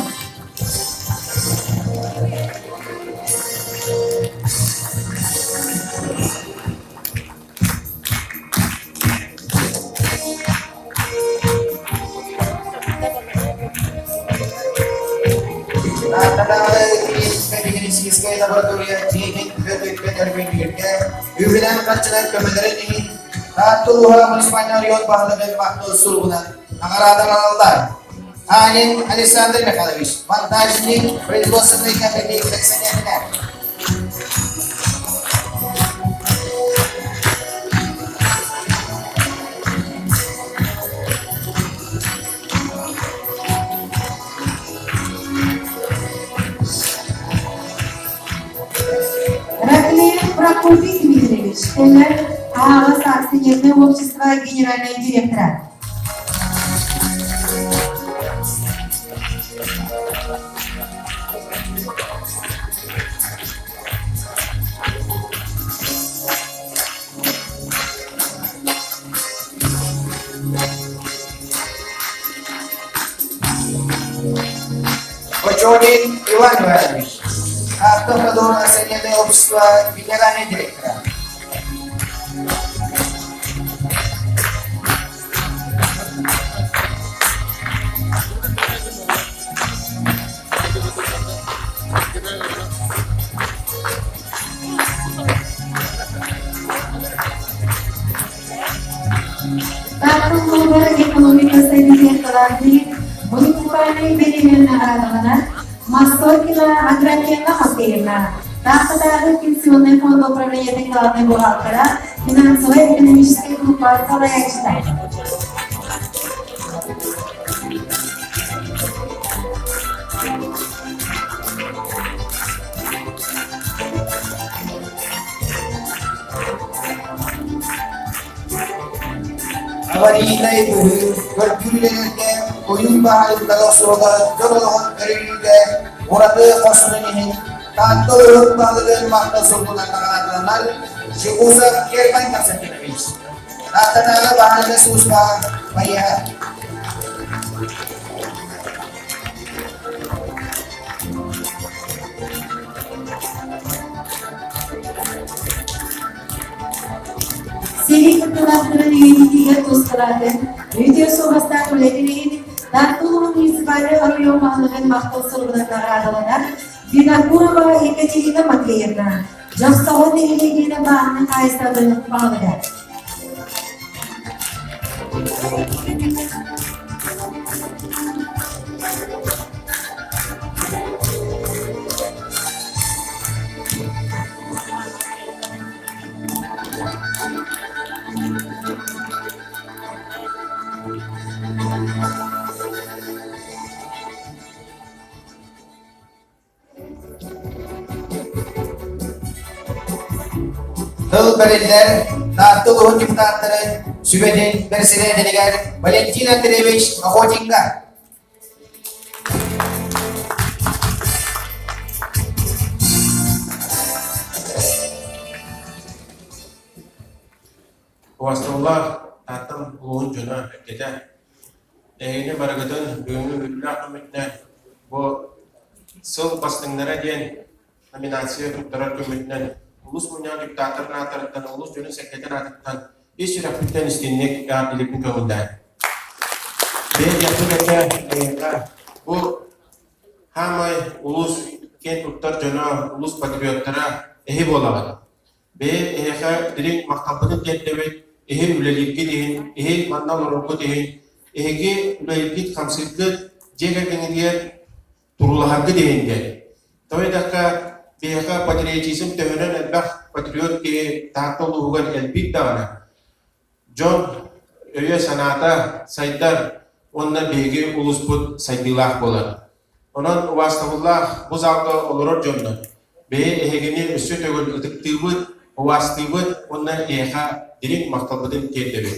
Hubungan cultural kementerian Natuluha municipalnya Rion Bahagia Maktul Sulbunan Nagradovana Allah. Anin Alexander Mikhailovich, монтажник, производственный кооператив Александр. Раклеев Прокопий Дмитриевич, тренер ААС акционерного общества генерального директора. Kochodin Iwan Ivанович, автоподор акционерного общества генеральный директор. Natulugar Ekonomika Saididir Kelatani Municipalnya Belediye Nagradovana Московкина Агракена Матвеевна, Натadagat Пенсионный фонд управления главной бухгалтера, финансово-экономическая группа Калаячта. Аварийная бюргюлерге oyun bahayı dalı soruda yolun örülüde uğradığı koşunun tanto oyun bahayı makta sorduğundan kanatlanlar şukusa yerden kasıtlanmış. Natanaga bahayı susma bayağı. Seni kıtılatların yönetiyle dostlarının video sonrasında öğretileyin. Dartuluğun municipali arıyor mahallının maktal sorunlarına radalanar. Bina kurva ekeciğine matkayırna. Jastava deniliğine bağımlı kayıstadığını bağlıdır. Tıl Bereliler, Natuluğun Diptatları, Sübedin Bersine Deliger, Valentina Andreevich Mahotinga. Vastavullah tatam ulun jona kete. Ehine baragadan düğünü ürlü akımetine bu sıl bastınlara diyen nominasiya tutturar kömetinden ulus munyan diktatörün atarıktan ulus jönün sekreter atarıktan iş rapitten istinlik yardılıkın kömünden. Bir yapı bu hamay ulus kent tuttar jona ulus patriottara ehi bolalar. Ve ehe direkt maktabını ketlemek ehe ülelikki deyin, ehe mandal orunku deyin, ehe ülelikki kamsızlık jega gengiyer turulahakkı deyin de. Tabi dakika beha patriotizm töhönen elbaq patriot ki tahta uluğun elbit dağına. John öye sanata saydar onlar begi ulusput saydillah bolar. Onun vastavullah bu zalda olurur John'dan. Be ehegini üstü tögül ıtıktığıbıt Ovastibut onlar eha direkt maktabıdın ketleri.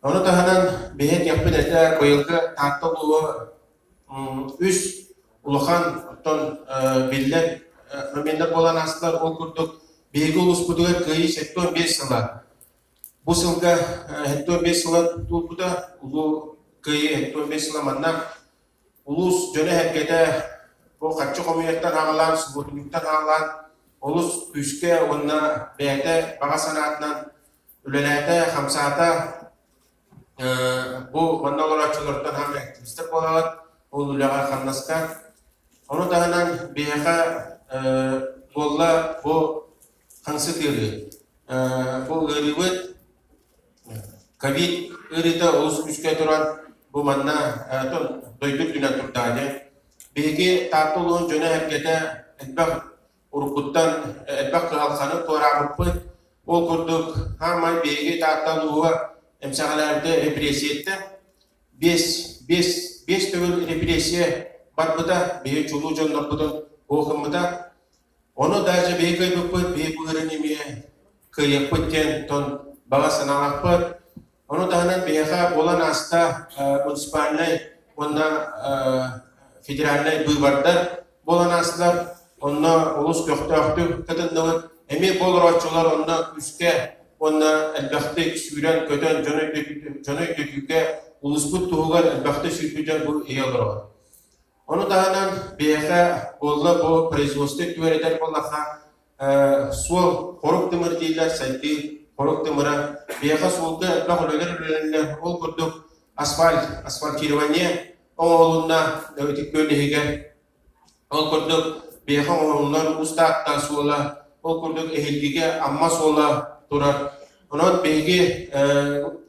Onu tahanan behet yapı dete koyulga tahta uluğu üç uluğan ton billet nomender olan aslar okurduk. Begi ulus buduga kıyı sektör 5 sıla. Bu sılga sektör 5 sıla tutulguda ulu kıyı sektör 5 sıla mandan ulus jöne herkete bu kaççı komünyetten ağalan, subutunluktan ağalan Ulus üske onna beyte baga sanatından ülelerde hamsata bu manna olarak çılırtan ham aktivistler bolalar ulular kannaskar onu dahanan beyha bolla bu hansı diri bu ırıvıt Covid ırıda ulus üske duran bu manna ton doydur dünya turtağını beygi tatlıluğun jöne herkete etbak Urukuttan elbak halkanı torabıpı o kurduk hamay beygi tahtalığa emsakalarda represiyette 5 tövül represiye batmıda beyi çoluğu canlapıdan okumıda onu dahi beyi kaybıpı beyi buyurun emiye kıyıpıkken ton bağa sanalakpı onu dahanan beyiha olan hasta munisipalnay ondan federalnay duyvardar bolan hastalar Onna ulus köktü kadınlar emi bol raçlar onna üske onna elbette süren köten jönök döküge ulus bu tuğlar elbette sürpüden bu eyalar var. Onu dahanan beha bolla bu производство tüvereter bollaha sol koruk tımır değiller saytı koruk tımıra beha solda bahulöler ol kurduk asfalt kirvaniye oğlunda ötük böyle hege ol kurduk Beha onlar ustadtan sola, o kurduk ehillige amma sola durar. Onun begi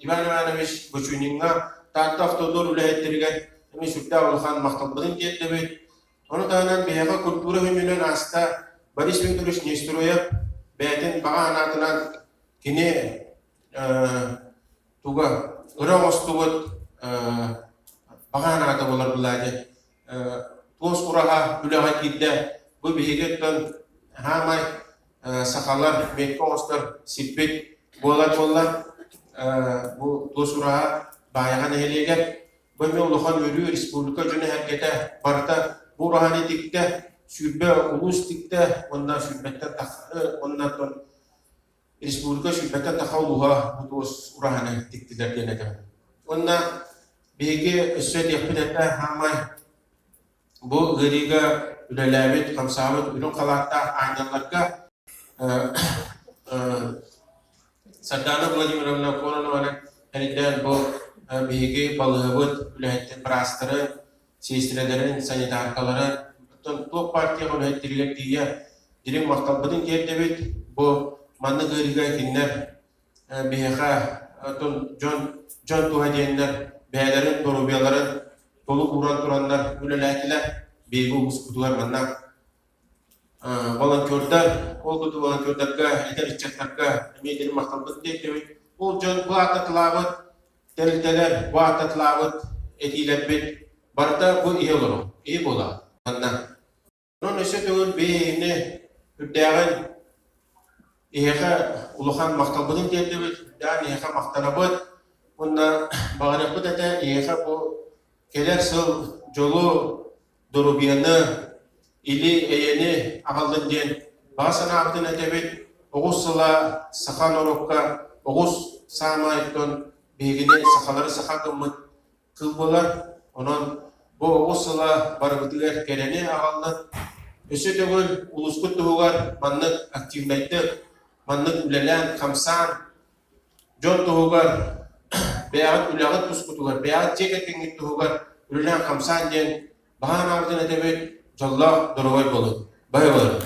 İvan Ivanoviç Boçuninga tahta avtodur ülehettirgen emi sütta olhan maktabının ketlebi. Onu dahanan beha kultura hümünün asta Boris Viktorovich Nestoroyev beytin bağa anatınan kini tuga ıramostubut bağa anatı bolar buladı. Tuos uraha üleha gidde bu bihigetten hamay sakalar bekonstar sipit bolar bu tosuraha bayagan heliger Бөме улахан өрü республика жөне herkete barta bu rahani dikte sürbe ulus dikte ondan sürbetten ondan ton республика sürbetten takavluha bu dos rahani diktiler denede. Ondan bege ösvet yapıdette hamay bu gariga ülelevit kamsavit ürün kalatta aynalarga Sardana Vladimirovna Kononova heriden bu bege balığı ülehette prastırı sestirelerin sanitarkaları bu partiya ülehеттiriler diye dirim maktabıdın kerdebit bu manlı gariga kinler beha John Tuhadiyenler beylerin torubiyaların dolu uğran turanlar üleletiler bege ulus kutular manna volontörler, ol kutu volontörlerge, eder içeceklerge, emeylerin maktabıdın kerdebit ol John bu atatlavut Delteler bu atatlavut etiletbet barda bu iyi olur, iyi bola manna onun ösötüğün beyine üddağın İHA uluhan maktabının kerdebit dan İHA maktanabıt Onda bağırıpı da İHA bu keler sıl jolu durubiyanı ili eyeni ağaldın den basana abdın edebit oğuz sıla sakan orukka oğuz sağmayıptın begine sakaları sakakımın kılbolar onun bu oğuz sıla barıbıtılar kereni ağaldın ösü tөгül uluskut tuğugar manlık aktivnaytı manlık ülelen kamsan jon tuğugar beyat ulagat uskutugar beyat ceketengit tuğugar ülelen kamsan den bahan ardın edebet jallah dorovay bolu bay bolu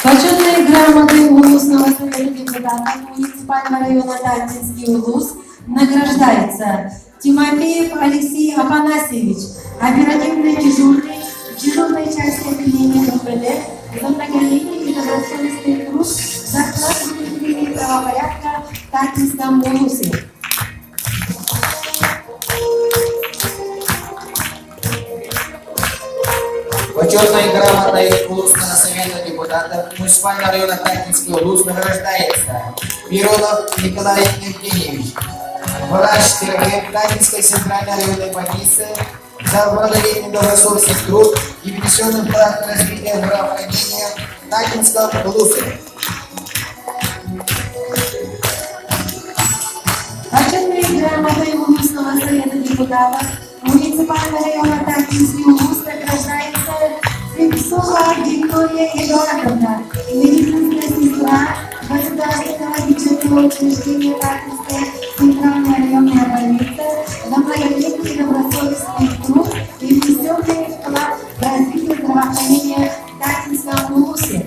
Почетные грамоты улусного совета депутатов муниципального района Тальтинский улус награждается Тимофеев Алексей Афанасьевич, оперативный дежурной части отделения МВД за многолетний и добросовестный труд за вклад в укрепление правопорядка в Тальтинском улусе. Почетной грамотой Улусного совета депутатов муниципального района Тальтинский улус награждается Миронов Николай Евгеньевич, врач-терапевт Тальтинской центральной районной больницы за многолетний добросовестный труд и внесенный вклад в развитие здравоохранения Тальтинского улуса. Почетные грамотой Улусного совета депутатов муниципального района Тальтинский улус награждается Слепцова Виктория Эдуардовна, медицинская сестра Государственного бюджетного учреждения Тальтинской центральной районной больницы за многолетний добросовестный труд и внесенный вклад в развитие здравоохранения в Тальтинском улусе.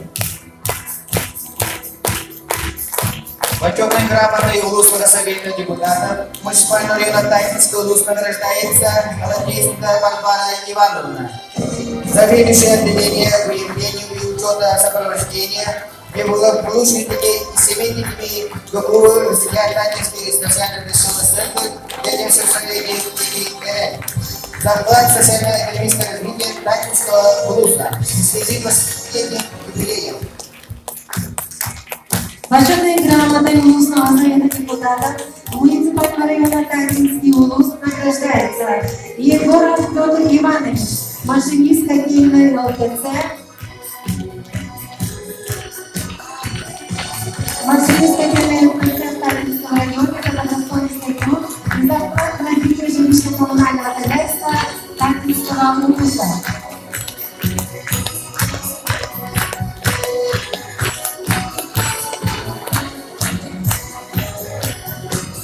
Почетной грамотой Улусного совета депутатов муниципального района Тальтинский улус награждается Голодейская Варвара Ивановна за ведущее отделение выявления и учета сопровождения и благополучными семейными договоров разделяет Тальтинский социально-инвестиционный центр для социальной за вклад в социально-экономическое развитие Тальтинского улуса в связи с последним юбилеем. Почетные грамотой Улусного совета депутатов муниципального района Тальтинский улус награждается Егоров Петр Иванович, машинист котельной ЛТЦ, машинист котельной ЛТЦ в Тальтинском районе за добросовестный труд и за вклад в развитие жилищно-коммунального хозяйства Тальтинского улуса.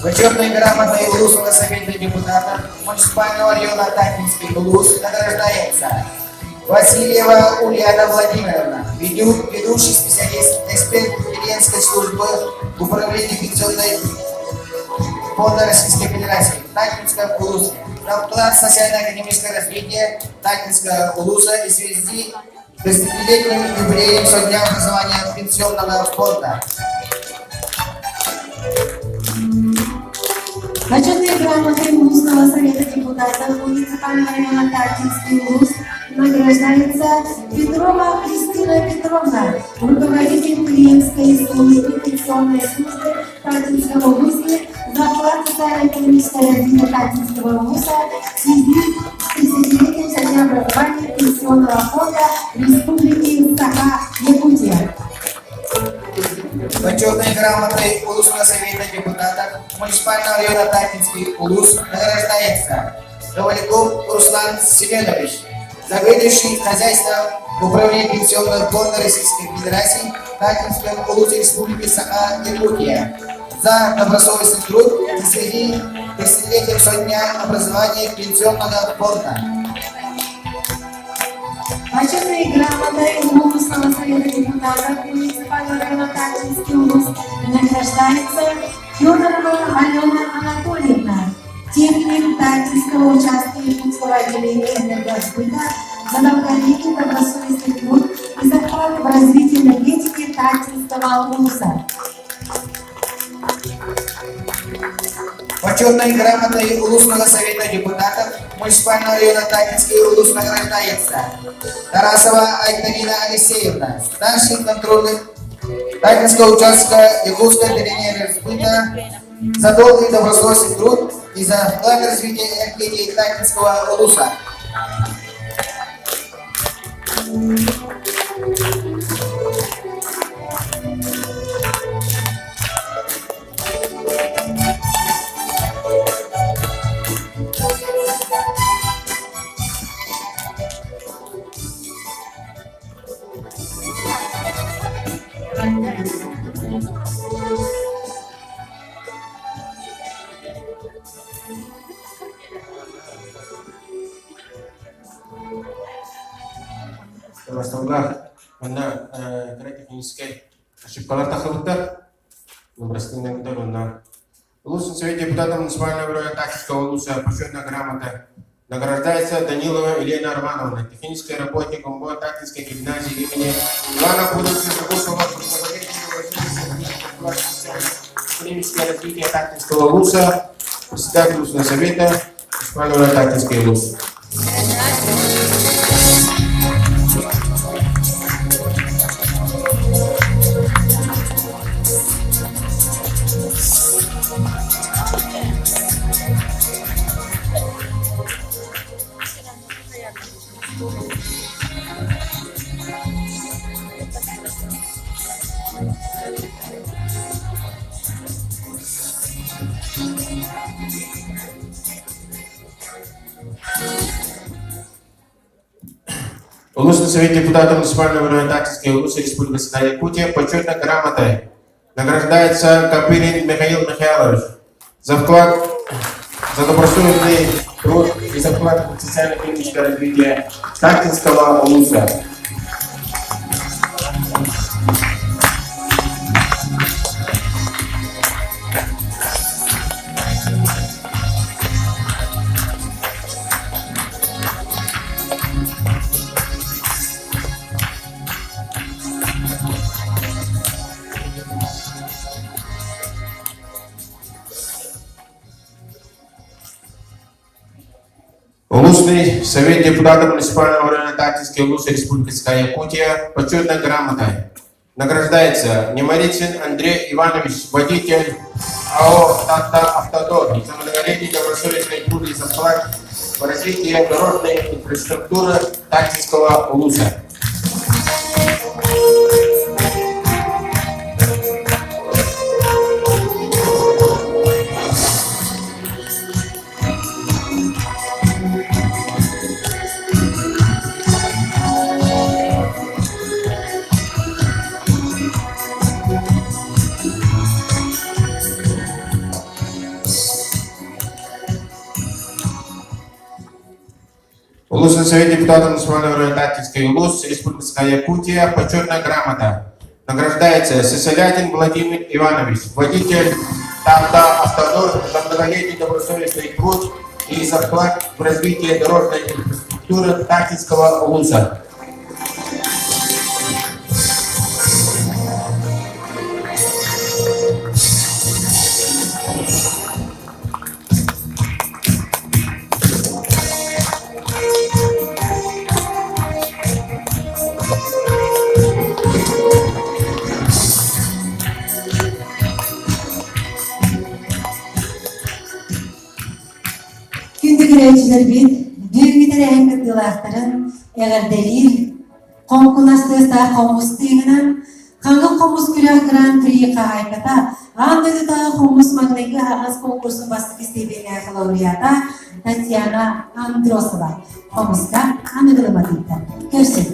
Почетной грамотой Улусного совета депутатов муниципального района Тальтинский улус награждается Васильева Ульяна Владимировна, ведущий специалист, эксперт Еленской службы управления пенсионной фонда Российской Федерации Тальтинского улуса на вклад в социально-экономическое развитие Тальтинского улуса и в связи с 30-летним юбилеем со дня образования пенсионного фонда. Почетные грамоты Улусного совета депутатов муниципального района Тальтинский улус награждается Петрова Кристина Петровна, руководитель клиентской службы пенсионной службы Тальтинского улуса за вклад в социально-экономическое развитие Татинского вуза в связи с 30-летием со дня образования Пенсионного фонда Республики Саха-Якутия. Почетной грамотой Улусного совета депутатов муниципального района Татинский Улус награждается Ковальков Руслан Семенович, заведующий хозяйством управления Пенсионного фонда Российской Федерации Татинском Улусе Республики Саха-Якутия, за добросовестный труд в связи с 30-летием со дня образования Пенсионного фонда. Почетной грамотой Улусного совета депутатов муниципального района Татинский Улус награждается Федорова Алена Анатольевна, техник Татинского участка Якутского отделения энергосбыта, за долголетний добросовестный труд и за вклад в развитие энергетики Татинского Улуса. Почетной грамотой Улусного совета депутатов муниципального района Татинский Улус награждается Тарасова Айтарина Алексеевна, старший контрольный Татинского участка Якутского отделения энергосбыта, за долгий добросовестный труд и за вклад в развитие энергетики Татинского Улуса. Бастауга, онда технический ошибкалар тахылыктар, набрастыннан онда. Улусный совет депутатов муниципального района Татинского Улуса почетная грамота награждается Данилова Елена Армановна, технический работник МГУ Татинской гимназии имени Ивана Будовского экономическое развитие Татинского Улуса, председатель Улусного совета муниципального района Татинский Улус. Улусный совет депутатов муниципального района Татинской Улуса Республики Саха-Якутия почетной грамотой награждается Копырин Михаил Михайлович за вклад, за добросовестный труд и за вклад в социально-экономическое развитие Татинского Улуса. Улусный совет депутатов муниципального района Татинской Улуса Республики Саха-Якутия почетной грамотой награждается Немарицын Андрей Иванович, водитель АО «Тата Автодор», за многолетний добросовестный труд и за вклад в развитие дорожной инфраструктуры Татинского Улуса. Улусный совет депутатов муниципального района Татинской Улус Республики Саха-Якутия почетная грамота награждается Сысолятин Владимир Иванович, водитель Тата Автодор, за многолетний добросовестный труд и за вклад в развитие дорожной инфраструктуры Татинского Улуса. öğrenciler bir düğüngüden en kıtılakların eğer delil konkulastısa komustığının kanka komus külah Grand Prix kahaykata anda da komus magnegi hagas konkursu bastık istediğine laureata Tatiana Androsova komuska anıgılamadıkta. Görüşürüz.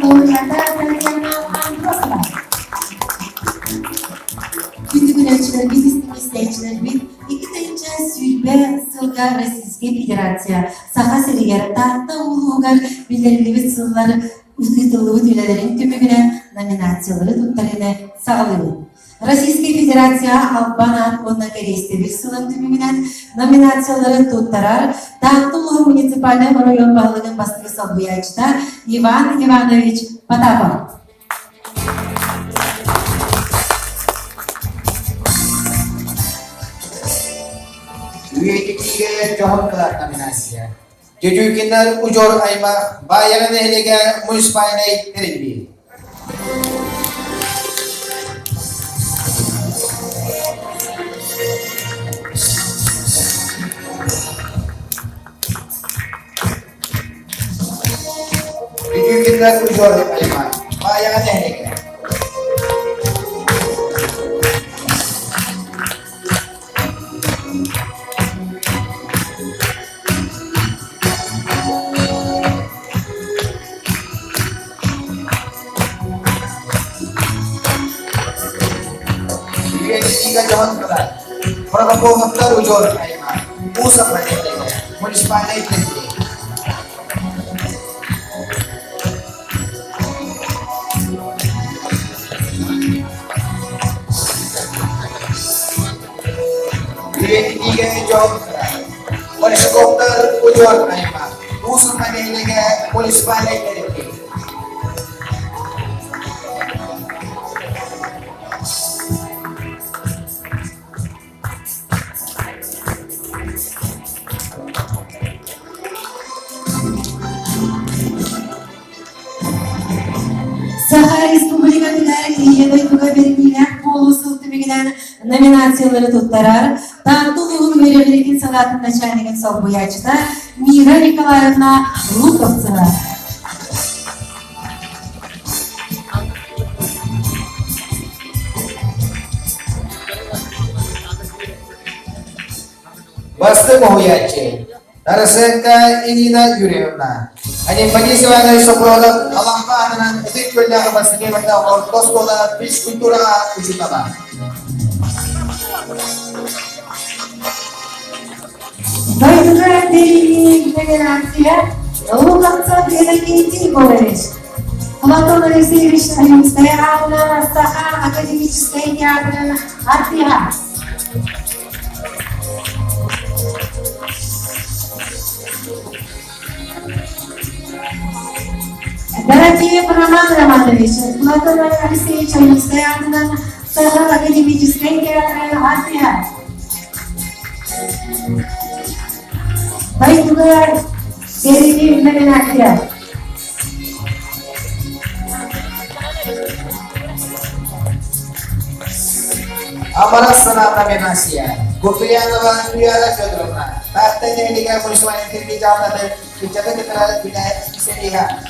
laureata Tatiana Androsova. Күндігілершілер, бизнес-мистечілер бит 2-ші сүйбе сылға Российская Федерация саха сиригер тартта улуғар билерілі сыллар үздітілі өтілерін түмігіне номинациялары туттарыны сағылығы. Российская Федерация Албанат онна кересте bir сылын түмігінен номинациялары туттарар Тартулы муниципальный район бағылығын бастығы салбыячта Иван Иванович Потапов. Üyelikliğe John Clark nominasya. Çocuklar Ujor Ayma Bayan Ehlige Municipality Terimbi. Çocuklar Ujor Ayma Bayan Ehlige. Üyelikliğe John Clark. Protokol Ujor Ayma Municipality Terimbi. Üyelikliğe John Clark. Protokol Ujor Ayma Municipality Terimbi. Saha Respublika'nın yedek verilen polusu tümünden nominasyonları tuttarar. Tantuluğun verildiğin salatın начальником Салбуячта Мира Николаевна Луковцева. Басты Махуячи. Тарасенко Ирина Юрьевна. Они поддерживали сопротив Алампана, зрительного баскетбольного школа физкультура учителя. Байзура Деревни Федерация Луковцев Геннадий Тихонович. Платон Алексеевич Римская Анна Саха Академическая театра Артига. Дорофеев Роман Романович, Платон Алексеевич Римская Анна Саха Академическая театра Артига. Байзура Деревни Федерация. Амарасана номинация. Гупилянова Юлия Федоровна. Тахтане Лига Муниципальной Территориальной Печатателя Печатателя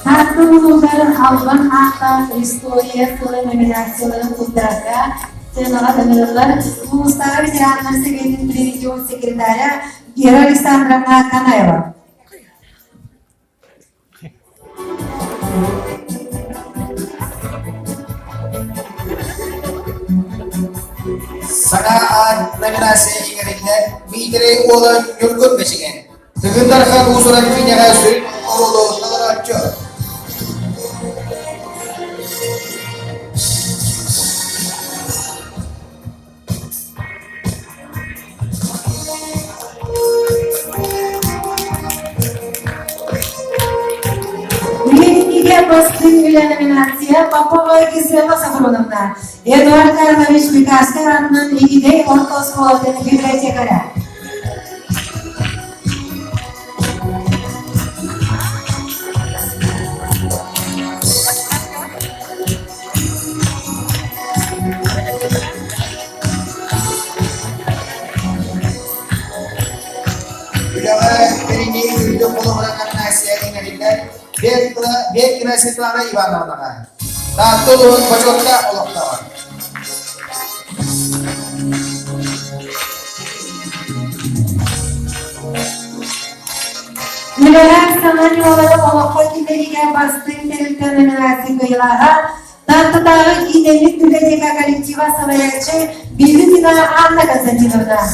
Tantuluğun Alban Hatta Historia Kılı nominasyonların tutturarsa Sığınağa tanırlar. Uluslararası Veteranlar Seviyeti'nin Televizyon Sekreteri Gera Alexandrovna Kanayeva. Sana'at nominasi ingatnya Mitri Ulan Yurkut Michigan. Sebentar usulan pinjakan sulit Olo Nagarajo. Постыгля номинация Попова Кислова Сафроновна. Эдуард Карлович Пикаскер Аннан Игидей Ортос Володин библиотекаря. Bekira Svetlana Ivanovna. Tatulun Pachotka Oloktavan. Neler sanat yolları olakta kimleriyle bastığın terimlerine münasip kıyılara, Tantaдағы Гидемик библиотека коллектива сavayaçı Bilgütina Anna Konstantinovna.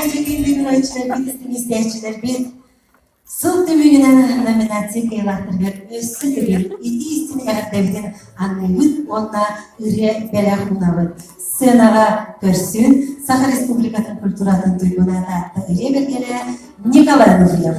Önceki bir oyuncular, bir izleyiciler, bir Сыл түбігінен номинация кайлақтырғыр өссі түбір, еті істің әртәбіден аннайбыт, онна үрі бәлі құнабыт. Сценаға көрсін, Саха Республикатын культуратын тұйбына татты үрі бергелі Николай Нұрылев.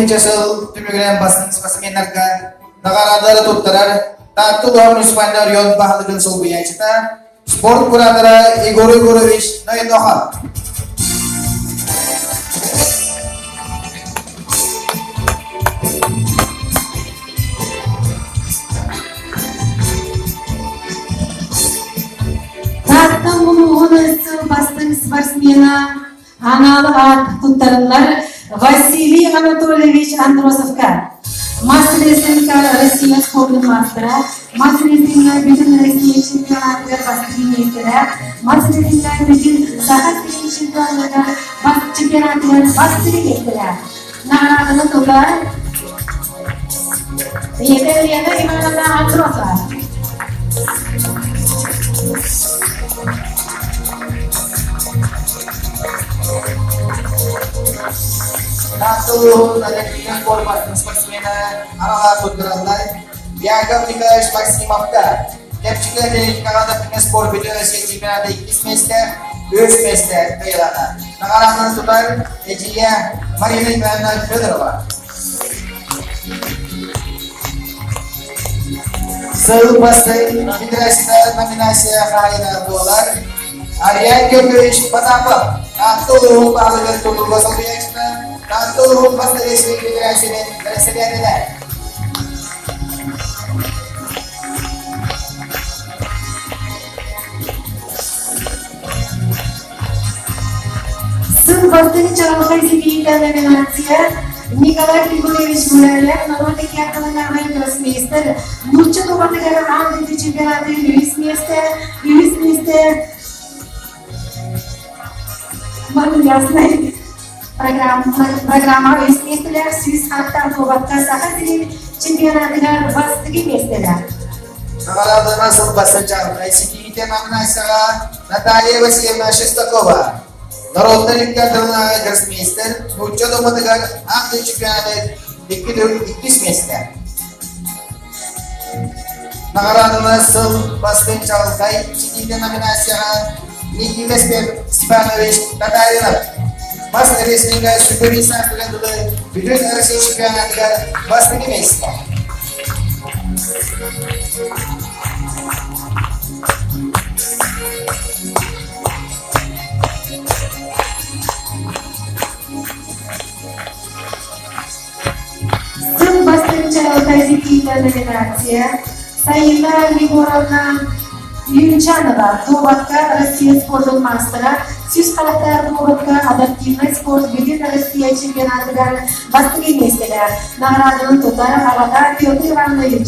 Casal Tümügülen basın spasimenlerden Nagaradara tutturar Tatulu Municipalda Riyon Bahalıgın Solbuyacıta Sport kuradara Igor Igorovich Noyenoha. Tattım bunu honası basın sportsmena Analı at tuttarınlar Василий Анатольевич Андросовка, мастер СНК Россия спортный мастера, мастер СНК bütün Россия чемпионаты бастырынетері, мастер СНК bütün Саха чемпионаты чемпионаты бастырынетері. Наградını tutar. Yeterliğine Ivановна Андросова. Tatulu Nagadikan Korban Sportsmena Anala Tutturanlar Piagam Nikolash Maksimovka Kepçikler Delik Kanada Pina Spor Bütün Asya Çempionatı 2 mesle, 3 mesle kayılana. Nagaratını tutar Eciye Marina Ivanova Fedorova. Sığ basın Federasyonel nominasya kayına dolar Aryan Göküş Batapa Tatulu Bahalıgın Tutulma Solbuyacıta Tatulu Basın Resmi Federasyonel Reseliyeneler. Сын бастыны чаралға есебейді номинация Николай Григорьевич Муляев, народный театральный гроссмейстер, лучший командир Англии чемпионата юристмейстер, ясный программа юристмейстер, Свис Хаттан Кубатка Сахатин чемпионата Восточный мейстер. Награждена с бассейном ICT номинация Наталья Васильевна Шестакова. Народный театральный гроссмейстер, лучший командир Англии чемпионата юристмейстер. Награждена с бассейном ICT номинация Никита Степанович Татаринов. Бас рейтинга супервизор бренда Бюджет России чемпионата Восточный мейстер. Сын Бастрынча Казикита номинация Саида Егоровна Юричанова, Тубатка Россия спорт мастера, Сюз Халактар Тубатка адаптивный спорт Бюджет Россия чемпионата Восточный мейстер. Наградный тутар Аватар Петр Иванович.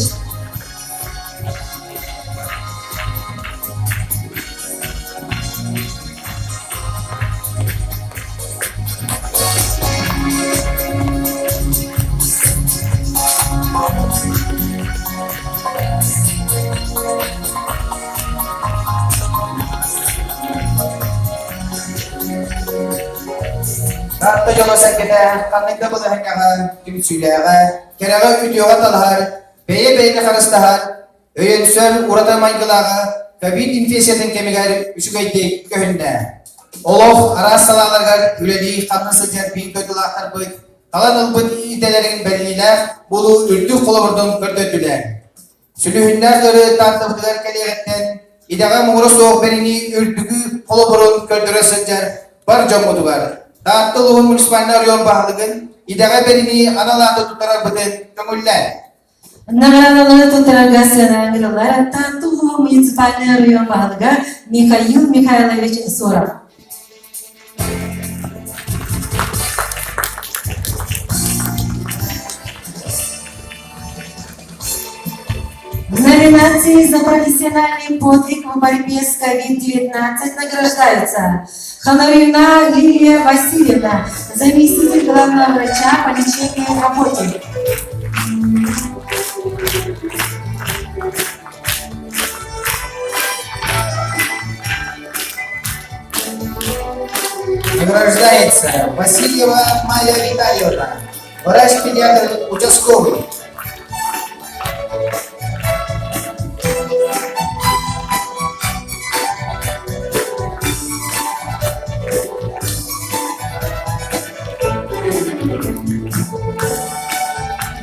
Hatta jono sakeda kanında bu da hakaha kimsülaga keraga videoga talhar beye karastahar öğensel urata maygılaga Covid infeksiyadan kemigar üsügayde köhünde Olof arasalarga üleli kanısıcar bin kötülahar bıt kalan ılbıt itelerin belliler bulu ürtü kolaburdun kördötüler Sülühünler görü tatlıftılar keliyetten idaga muğra soğuk berini ürtügü kolaburun kördürösücar bar jomudugar Tatlı munisipalnya riyon bahlıgın, idaga berini analanda tutarak bıdın kömüller. Наградный тутар Гасена Татулу муниципальный район Бахалга Михаил Михайлович Суров. В номинации за профессиональный подвиг в борьбе с COVID-19 награждается Ханарина Лилия Васильевна, заместитель главного врача по лечению и работе. Награждается Васильева Майя Витальевна, врач-педиатр участковый.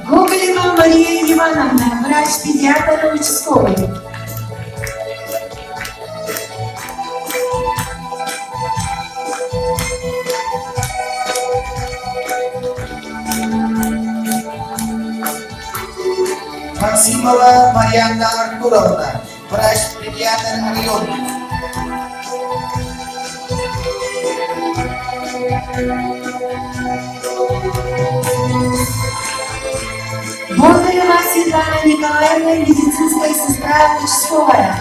Гоголева Мария Ивановна, врач-педиатр участковый. Максимова Марьяна Артуровна, врач-педиатр района. Бондарева Светлана Николаевна, медицинская сестра участковая.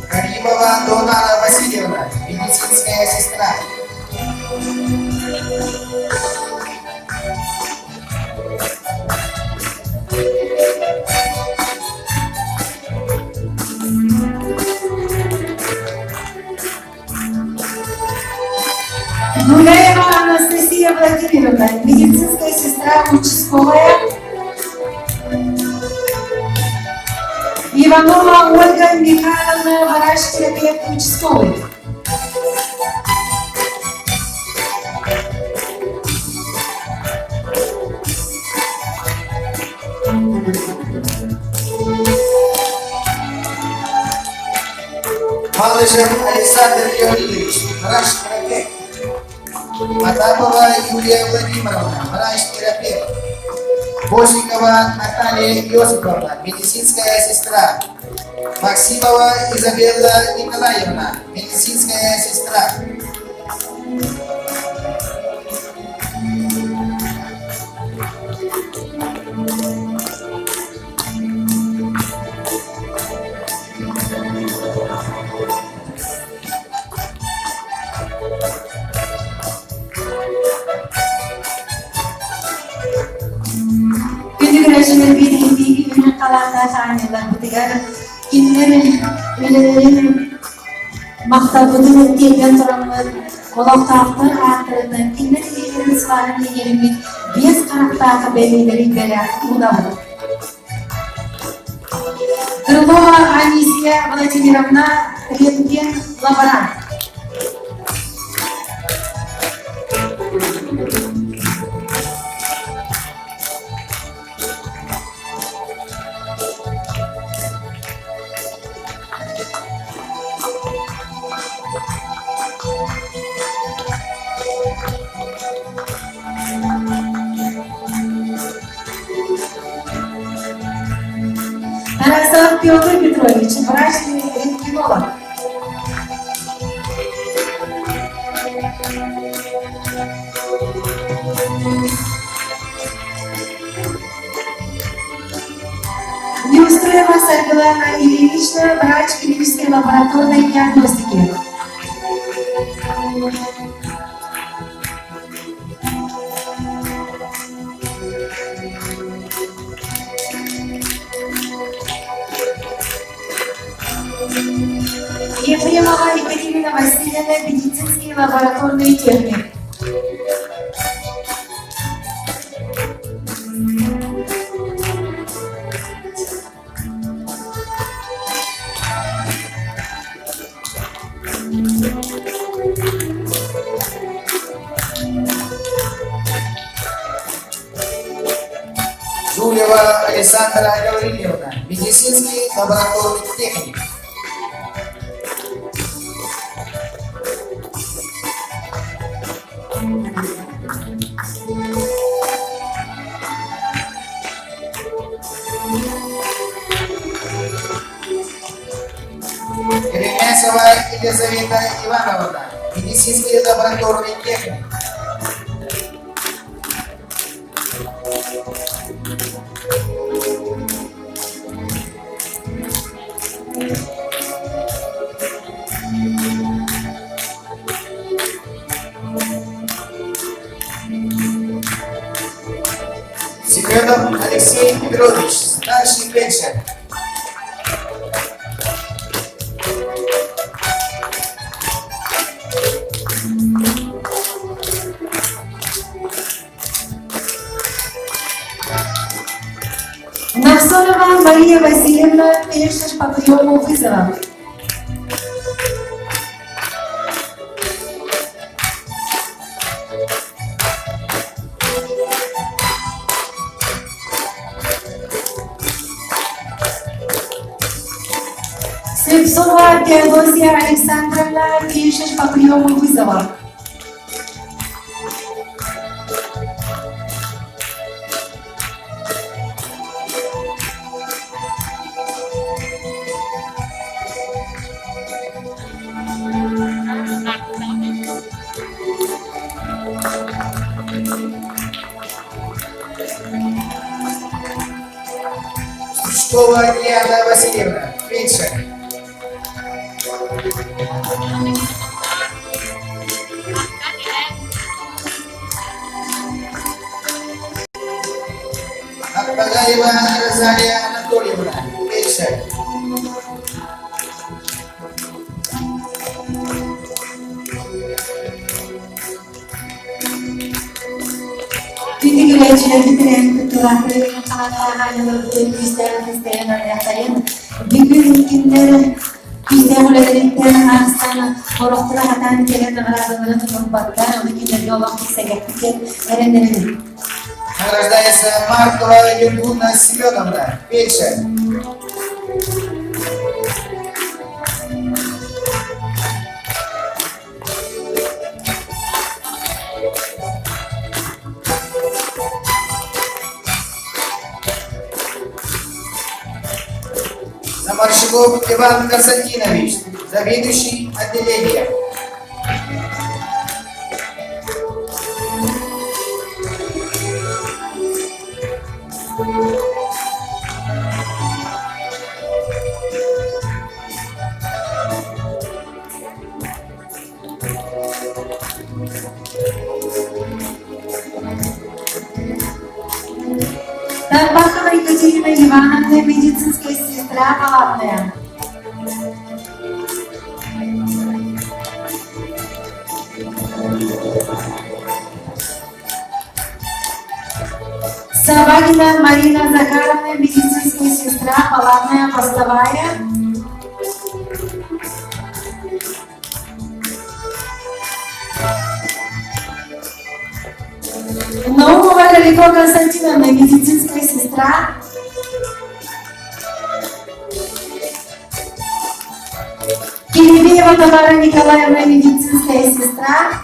Каримова Донара Васильевна, медицинская сестра. Гуляева Анастасия Владимировна, медицинская сестра участковая. Иванова Ольга Михайловна, врач-терапевт участковый. Малышев Александр Леонидович, врач-терапевт. Потапова Юлия Владимировна, врач-терапевт. Божникова Наталья Иосифовна, медицинская сестра. Максимова Изабелла Николаевна, медицинская сестра. Güneşinin bir indiği günün kalanlar haneler bu diğer kimlerin ülelerin maktabının ettiğinden sonra kolaktahtır artırından kimlerin ülelerin sıvarını yerimi biz karaktağı belirleri verir bu da var. Крылова Анисия Владимировна, рентген-лаборант. Тарасов Петр Петрович, врач-рентгенолог. Неустроева Светлана Ильинична, врач клинической лабораторной диагностики. Ефремова Екатерина Васильевна, медицинский лабораторный техник. Жулева Александра Гавриловна, медицинский лабораторный техник. Еремесова Елизавета Ивановна, медицинский лабораторный техник. Секретов Алексей Петрович, старший фельдшер. Навсонова Мария Васильевна, фельдшер по приему вызова. Слепцова Теодосия Александровна, фельдшер по приему вызова. Стручкова Диана Васильевна, фельдшер. Абагаева Розалия Анатольевна, фельдшер. Güneşinin bitiren kıtlıkları, kanatlarını isteyen ayaklayın. Bugün günlerin güzelliklerin arasında korktular hatan gelen arazıları tutup baklar, onu günleri olan sekretlik erenlerini. Награждается Маркова Ергуна Семеновна, фельдшер. Маршаков Иван Константинович, заведующий отделением. Тарбакова Екатерина Ивановна, медицинская сестра, палатная. Савагина Марина Захаровна, медицинская сестра, палатная, постовая. Наумова Галико Константиновна, медицинская сестра. Кирилева Тамара Николаевна, медицинская сестра.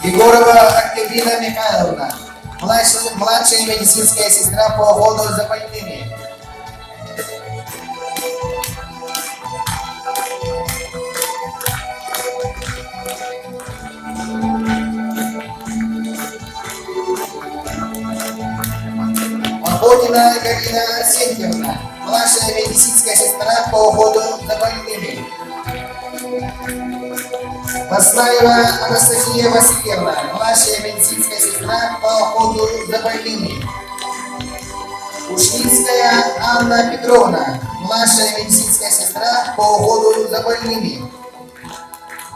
Егорова Октябрина Михайловна, младшая медицинская сестра по уходу за больными. Охотина Галина Арсентьевна, младшая медицинская сестра по уходу за больными. Баснаева Анастасия Васильевна, младшая медицинская сестра по уходу за больными. Ушницкая Анна Петровна, младшая медицинская сестра по уходу за больными.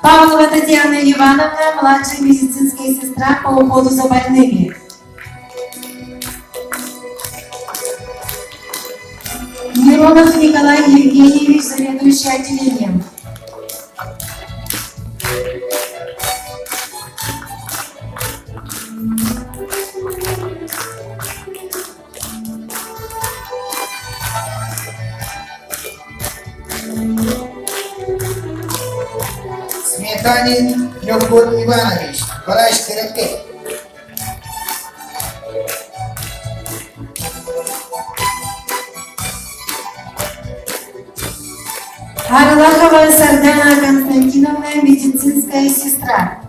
Павлова Татьяна Ивановна, младшая медицинская сестра по уходу за больными. Миронов Николай Евгеньевич, заведующий отделением. Сметанин Лёгкот Иванович, врач-терапевт. Арлахова Сардана Константиновна, медицинская сестра.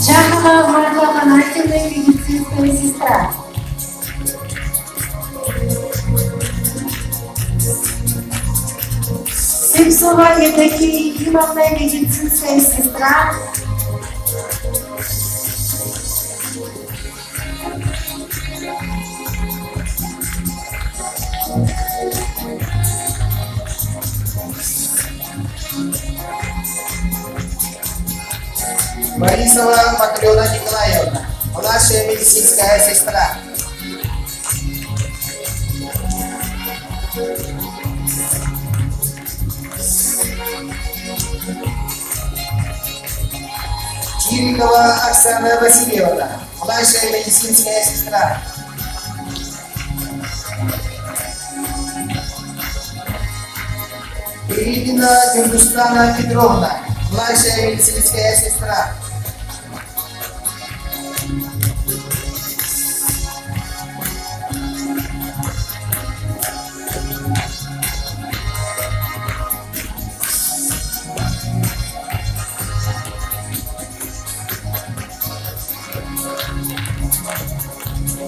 Чахова Марфа Афанасьевна, медицинская сестра. Симсова Евдокия Ефимовна, медицинская сестра. Борисова Маклена Николаевна, младшая медицинская сестра. Чирикова Оксана Васильевна, младшая медицинская сестра. Ирина Гюргустана Петровна, младшая медицинская сестра.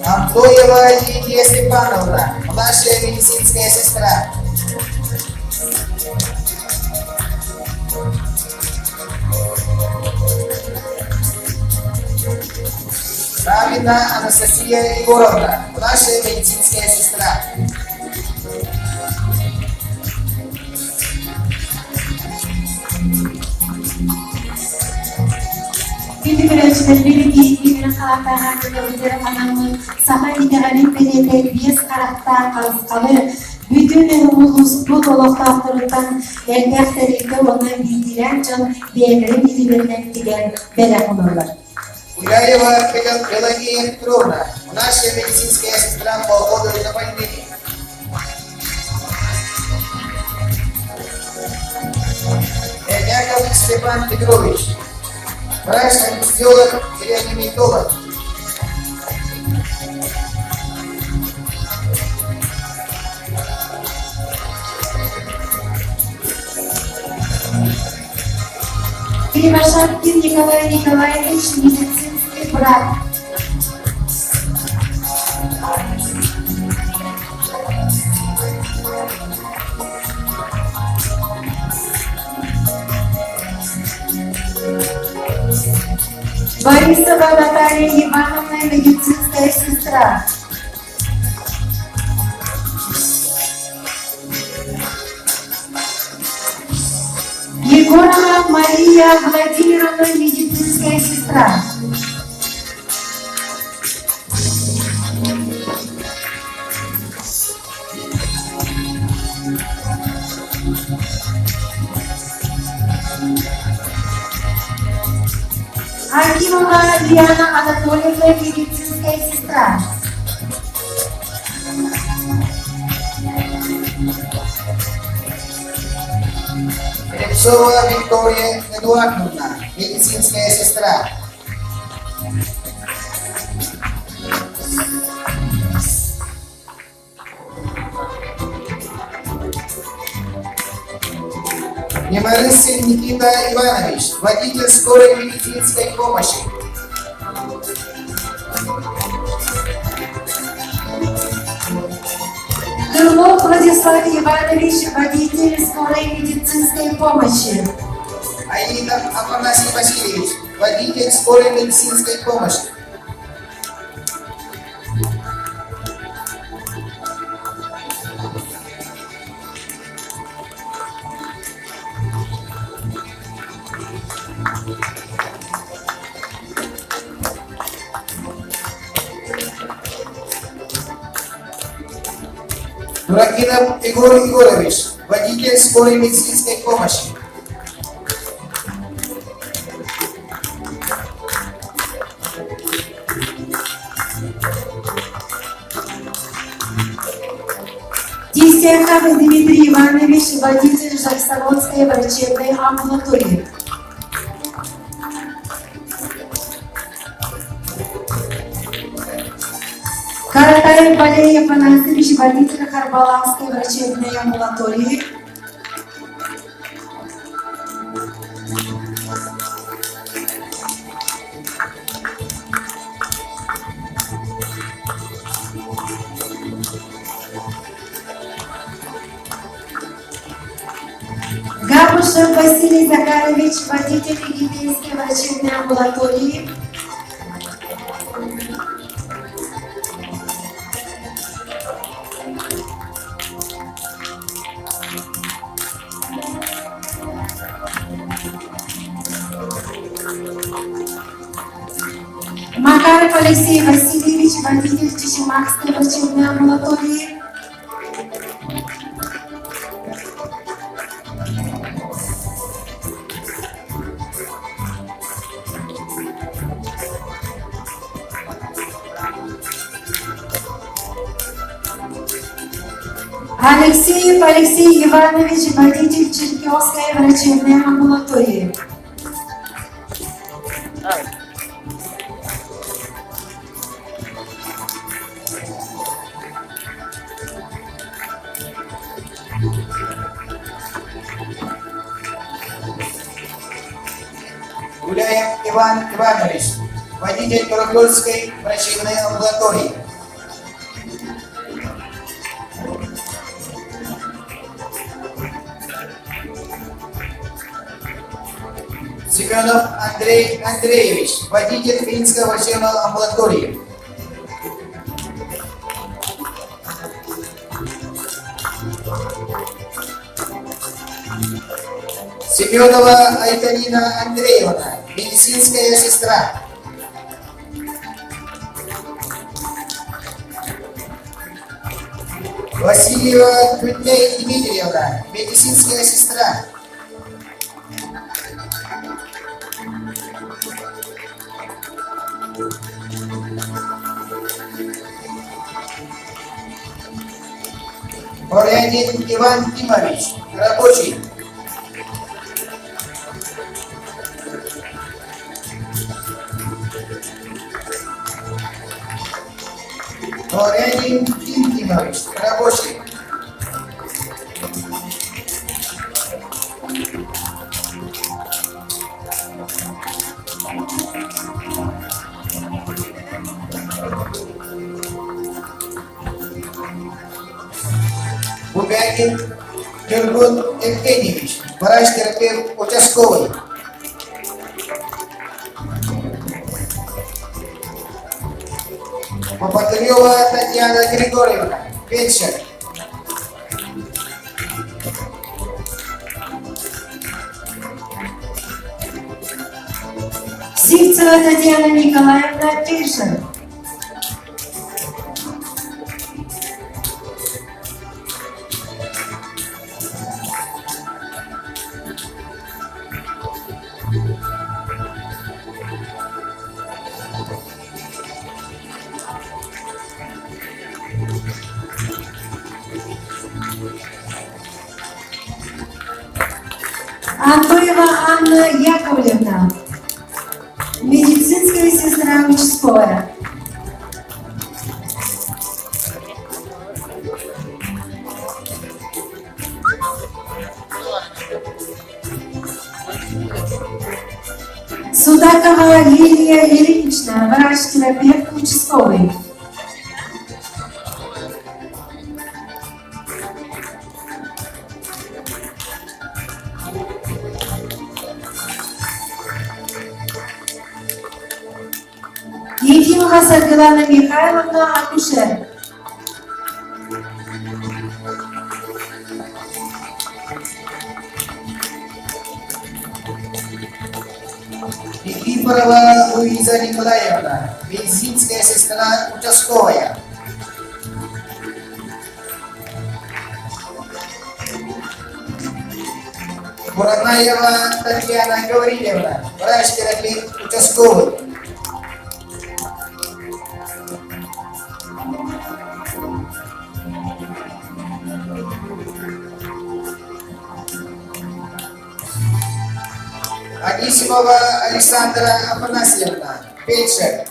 Антоева Лидия Степановна, младшая медицинская сестра. Савина Анастасия Егоровна, младшая медицинская сестра. Birbirine bilgi, birbirine karakter, birbirine anlamı, saha idealin PDT, biyes karakter, kalıskalı, Bütün bu dolaplardan elbette ona bildiren can değerleri bildirilmektedir. Böyle olurlar. Гуляева Пелагея Петровна, наша медицинская сестра по уходу за больными. Яковлев Степан Петрович, врач-анестезиолог и реаниматолог. Кривошапкин Николай Николаевич, медицинский врач. Борисова Наталья Ивановна, медицинская сестра. Егорова Мария Владимировна, медицинская сестра. Акимова Диана Анатольевна, медицинская сестра. Репцова Виктория Эдуардовна, медицинская сестра. Немарысин Никита Иванович, водитель скорой медицинской помощи. Крылов Владислав Иванович, водитель скорой медицинской помощи. Аида Афанасий Васильевич, водитель скорой медицинской помощи. Дуракинов Егор Егорович, водитель скорой медицинской помощи. Десятов Дмитрий Иванович, водитель Жаксаводской врачебной амбулатории. Каратаев Валерий Афанасьевич, водитель Харбаланской врачебной амбулатории. Габушев Василий Захарович, водитель Египетской врачебной амбулатории. Макаров Алексей Васильевич, водитель Чешемакской врачебной амбулатории. Алексеев Алексей Иванович, водитель Черкесской врачебной амбулатории. Гуляев Иван Иванович, водитель Карагольской врачебной амбулатории. Семенов Андрей Андреевич, водитель Финской врачебной амбулатории. Семенова Айтанина Андреевна, медицинская сестра. Васильева Дмитрия Дмитриевна, медицинская сестра. Порядин Иван Тимович, рабочий. Порядин Тим Тимович, рабочий. Губякин Гергун Евгеньевич, врач-терапевт участковый. Попадырева Татьяна Григорьевна, фельдшер. Сивцева Татьяна Николаевна, фельдшер. Антоева Анна Яковлевна, медицинская сестра участковая. Судакова Лилия Ильинична, врач-терапевт участковый. Ефимова Светлана Михайловна, акушер. Никифорова Луиза Николаевна, медицинская сестра участковая. Буранаева Татьяна Гаврилевна, врач-терапевт участковый. Анисимова Александра Афанасьевна, фельдшер.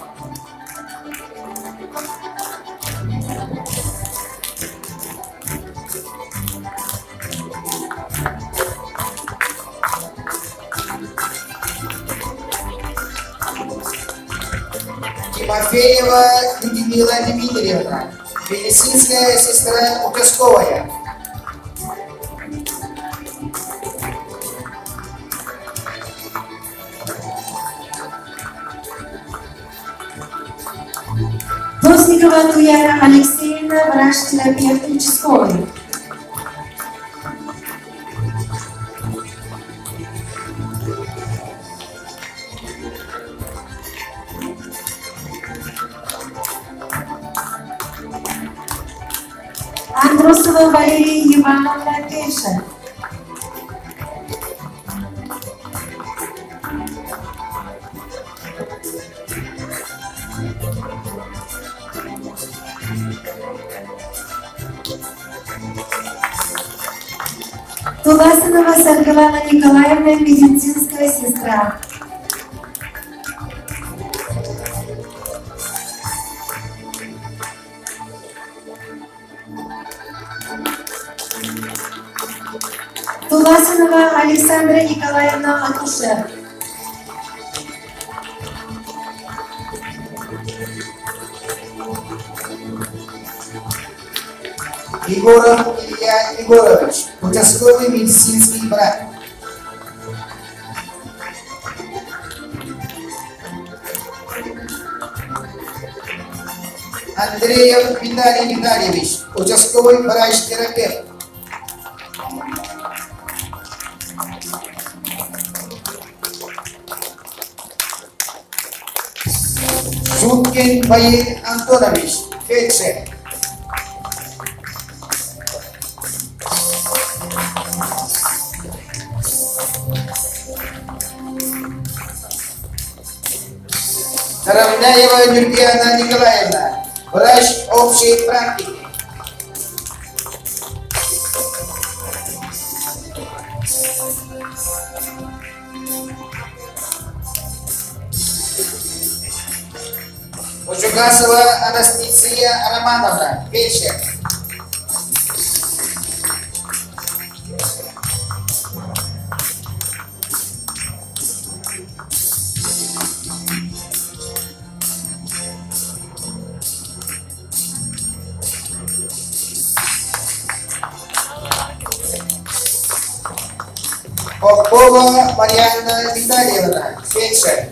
Тимофеева Людмила Дмитриевна, медицинская сестра участковая. Досникова Туяра Алексеевна, врач-терапевт участковый. Андросова Валерия Ивановна, фельдшер. Туласинова Светлана Николаевна, медицинская сестра. Туласинова Александра Николаевна, акушер. Егоров Илья Егорович, участковый медицинский врач. Андреев Виталий Витальевич, участковый врач-терапевт. Шуткин Ваиль Антонович, фельдшер. Таравляева Юлиана Николаевна, врач общей практики. Ужугасова Анастасия Романовна, фельдшер. Попова Марьяна Витальевна, фельдшер.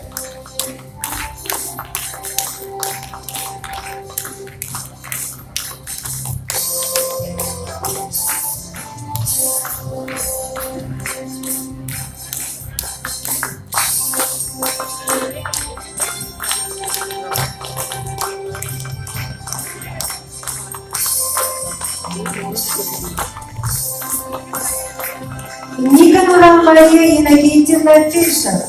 Никонова Мария Иннокентьевна, фельдшер.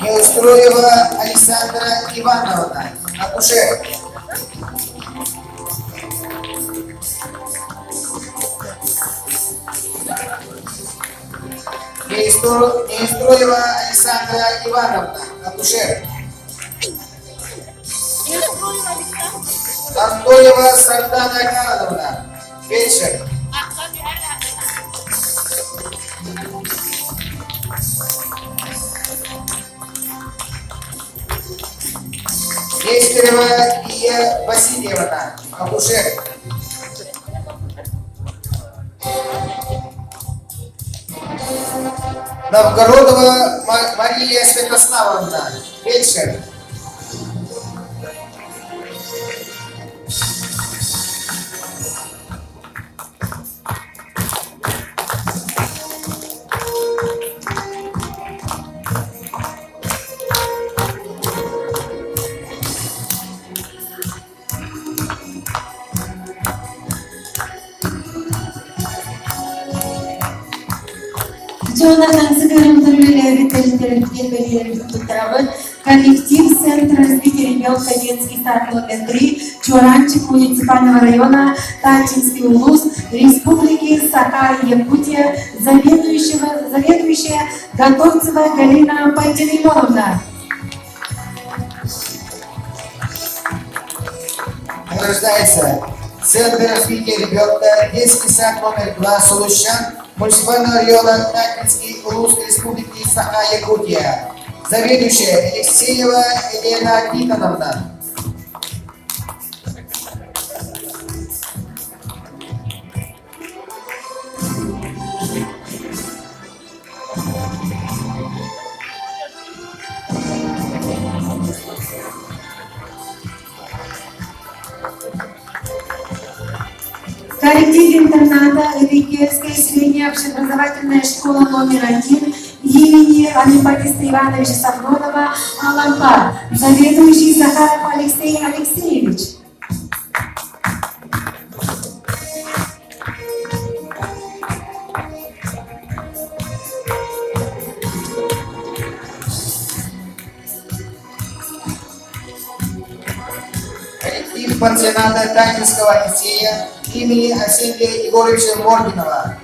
Неустроева Александра Ивановна, акушер. Неустроева Александра Ивановна, акушер. Антоева Сардана Карловна, фельдшер. Нестерова Ия Васильевна, акушер. Новгородова Мария Святославовна, фельдшер. Jonathan Сыгырым коллектив Центра развития ребенка детский сад номер 3 Чуранчик муниципального района Татинский улус Республики Саха-Якутия, заведующая Готовцева Галина Пантелеймоновна. Награждается Центр развития ребенка, детский сад номер 2 Сулущан, муниципального района Татинский улус Республики Саха-Якутия. Заведующая Алексеева Елена Никоновна. Коллектив интерната Рикельская средняя общеобразовательная школа номер 1 имени Анипатиста Ивановича Сафронова Алампар, заведующий Захаров Алексей Алексеевич. Коллектив пансионата Татинского лицея имени Арсения Егоровича Моргинова.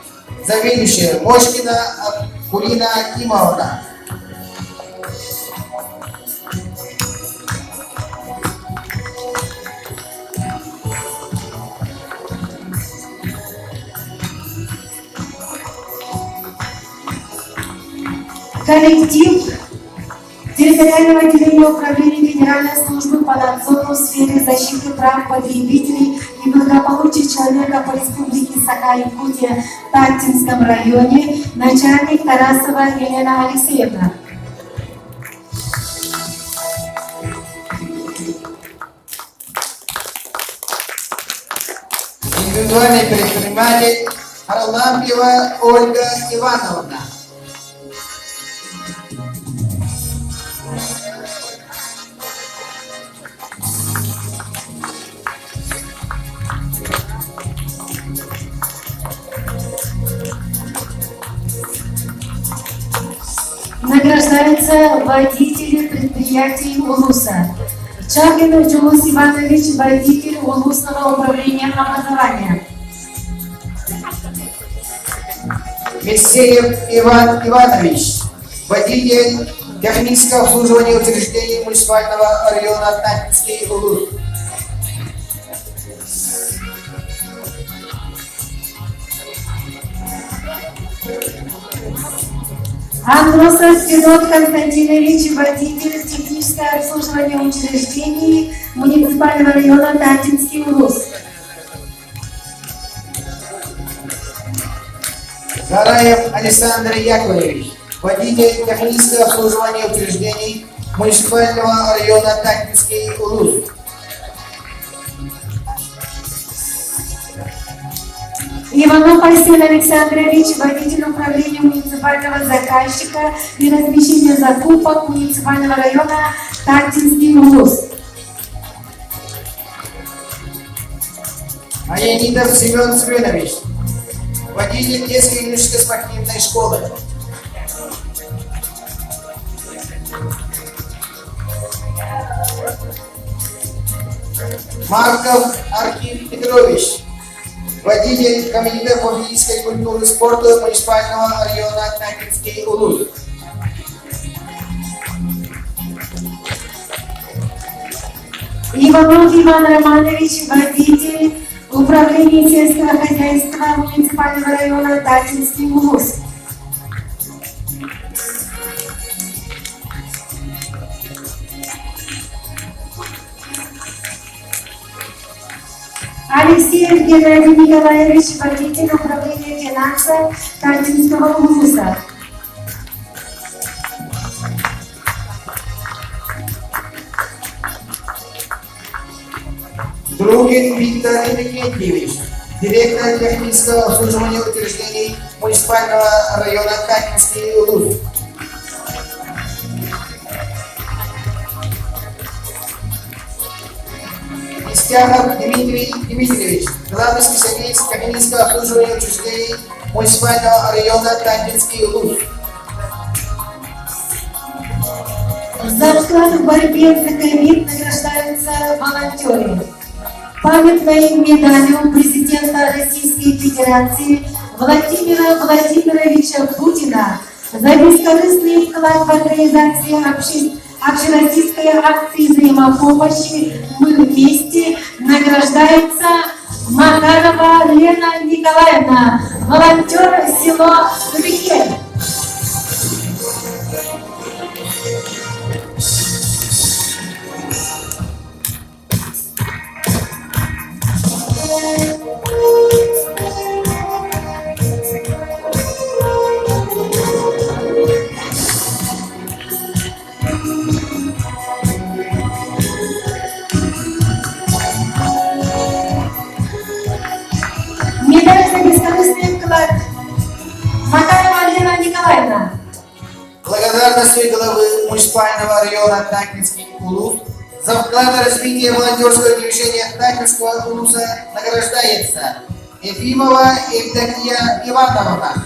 Заведующая Мошкина Акулина Акимовна. Коллектив территориального отделения управления Федеральной службы по надзору в сфере защиты прав потребителей и благополучия человека по Республике Саха-Якутия в Татинском районе, начальник Тарасова Елена Алексеевна. Индивидуальный предприниматель Харлампьева Ольга Ивановна. Награждаются водители предприятий УЛУСа. Чагин Джулус Иванович, водитель УЛУСного управления образования. Мессеев Иван Иванович, водитель технического обслуживания учреждений муниципального района Татинский УЛУС. Андросов Федот Константинович, водитель технического обслуживания учреждений муниципального района Татинский УЛУС. Гараев Александр Яковлевич, водитель технического обслуживания учреждений муниципального района Татинский УЛУС. Иванов Арсен Александрович, водитель управления муниципального заказчика и размещения закупок муниципального района Татинский УЛУС. Аянидов Семен Семенович, водитель детской юношеской спортивной школы. Марков Архив Петрович, водитель комитета по физической культуре и спорту муниципального района Татинский УЛУС. Иванов Иван Романович, водитель управления сельского хозяйства муниципального района Татинский УЛУС. Алексеев Геннадий Николаевич, водитель управления финансов Татинского УЛУСа. Другин Виктор Иннокентьевич, директор технического обслуживания учреждений муниципального района Татинский УЛУС. Истягов Дмитрий Дмитриевич, главный специалист технического обслуживания учреждений муниципального района Татинский УЛУС. За вклад в борьбе за ковид награждаются волонтеры. Памятной медалью президента Российской Федерации Владимира Владимировича Путина за бескорыстный вклад в организацию общероссийской акции взаимопомощи «Мы вместе» награждается Макарова Лена Николаевна, волонтер село Рыхель. Медаль за бескорыстный вклад Макарова Лена Николаевна. Благодарностью главы муниципального района Татинский УЛУС за вклад в развитие волонтерского движения Татинского УЛУСа награждается Ефимова Евдокия Ивановна.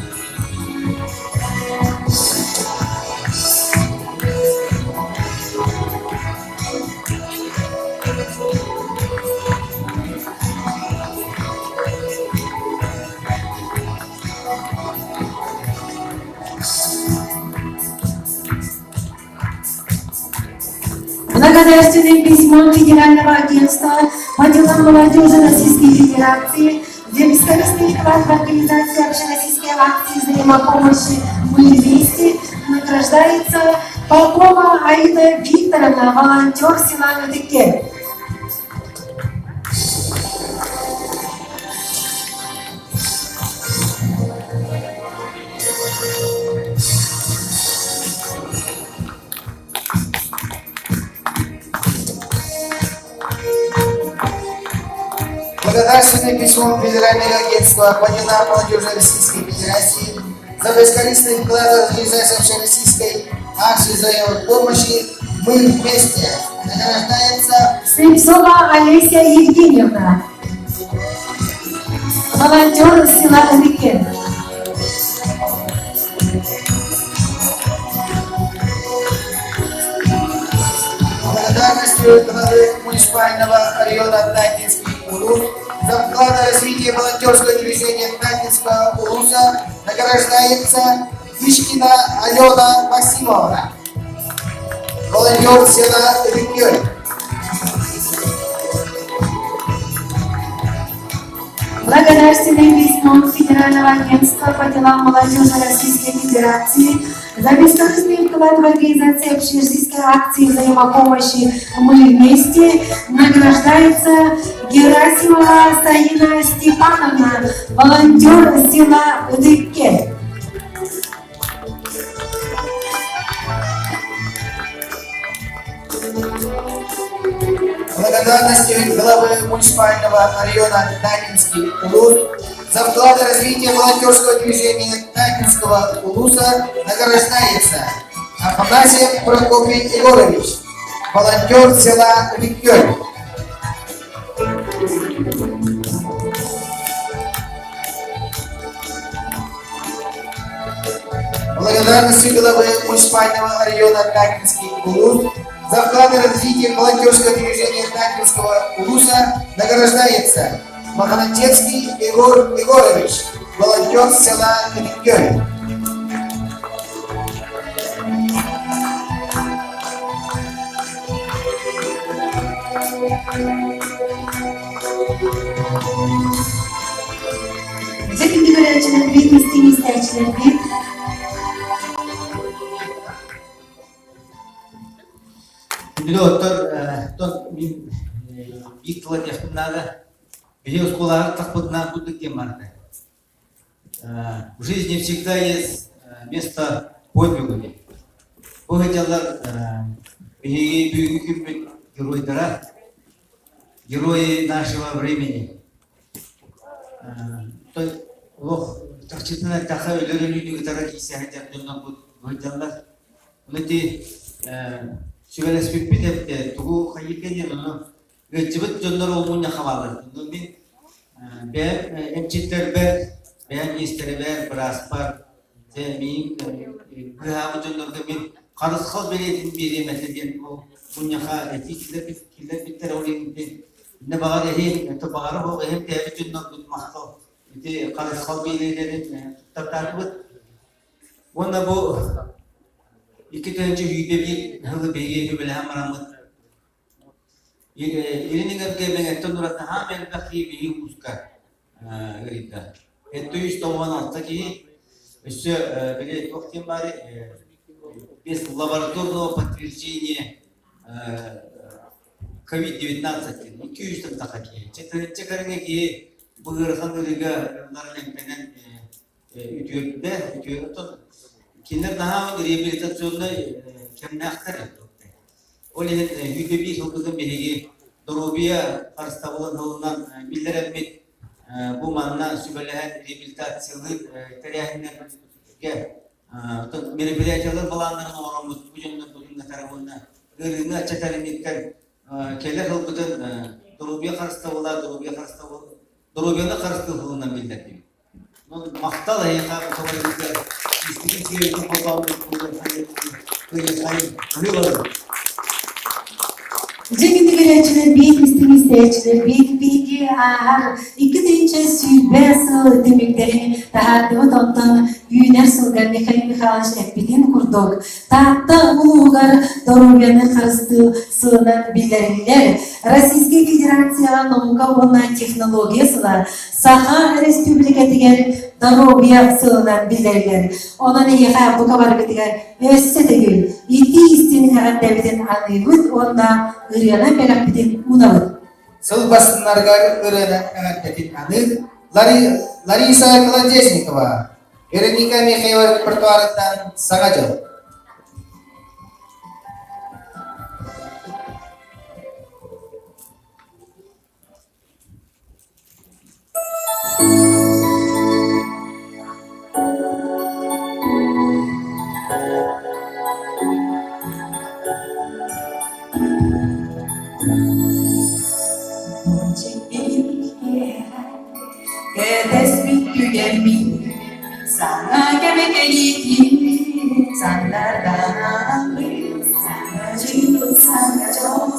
Благодарственным письмом Федерального агентства по делам молодежи Российской Федерации за бескорыстный вклад в организацию общероссийской акции взаимопомощи «Мы вместе» награждается Попова Аида Викторовна, волонтер села Медыке. Благодарственным письмом Федерального агентства по делам молодежи Российской Федерации за бескорыстный вклад в организацию общероссийской акции взаимопомощи «Мы вместе» награждается Слепцова Олеся Евгеньевна, волонтер села Медыке. номинацию главы муниципального района Татинский Улус за вклад в развитие волонтерского движения Татинского Улуса награждается Вишкина Алена Максимовна, волонтер села Рикёй. Благодарственный письмо Федерального агентства по делам молодежи Российской Федерации за бескорыстный вклад в организацию общероссийской акции взаимопомощи «Мы вместе» награждается Герасимова Саина Степановна, волонтер села Рыкке. Благодарности главы муниципального района Татинский Улус за вклад в развитие волонтерского движения Татинского Улуса награждается Афанасьев Прокопий Егорович, волонтер села Рикёй. Благодарности главы муниципального района Татинский Улус за вклад в развитие волонтерского движения Татинского Улуса награждается Маханатецкий Егор Егорович, волонтер села Рикёй. Жетинди көрәчілер бит, истеместәчілер бит. Доктор, мен биктила технага, где школа тахпутна будут темарты. В жизни всегда есть место подвигов. Похотелар герои нашего времени. Лох тахчитна таха өлөрүнү гитара кийсе хатер жонна похотелар. Унати Сювелеспик деп тугу хайыкене но гыжыбыт жоннор олмуня хабалар. Мен эмчиттер бер министр бер браспар те мен гыгабы жоннорго мен карыз кал беретин береметен бул муняха этикилер биттер олинде не багар эхин то багар хо эхин те жоннор бут мактал те карыз кал беретин таптатып онда бу İkinci yüzde bir hızlı bilgi bile hem aramız. İlinin gerçeği ben etten durata ha ben bakıyı bilgi uska geride. Eto işte o zaman altta ki işte böyle vaktim var. Без лабораторного подтверждения COVID-19 200 такие. Четыре быгырханлыга нарлемпенен ütüyordu. Кинер daha реабилитационно кемне актар etdi. Олен yüzde bir hukukun behigi Dorobia karşıtavulun hılından bildirenmek bu manna sübelehen reabilitasyalı tereyahine meripiliyatçılar falanların oramız bugünün tarafından gırgını açatarinlikten keller hukukun Dorobia karşıtavullar Dorobia'nın karşıtavulundan bildirdi. Maktal hayata kabarlıklar İstediğim şeyi yapalım. Жетинди көрәчілер бит, истеместәчілер бит, биги ағар, икі дейінче сүйбәсі демектерін тағадығы топтан үйінер сылғар Михаил Михайлович әппетін құрдық. Тағатты ұлығар Доробияны қырысты сылынан білдірілер. Российский Федерация наука онна технологиясылар Саха Республика деген Доробия сылынан білдірілер. Онан еға бұқа барғы деген өсі тегіл. Ити истенің ағат дәбіден анығыд, онда ырыяна бәләппеден унавыд. Сыл басынларға ырыяна ағаттетін анық Лариса Колодезникова, Вероника Михайлова репертуарыттан саңа жол. Sana gelmek eğitim, sana dayanamız, sana cıvı, sana çok.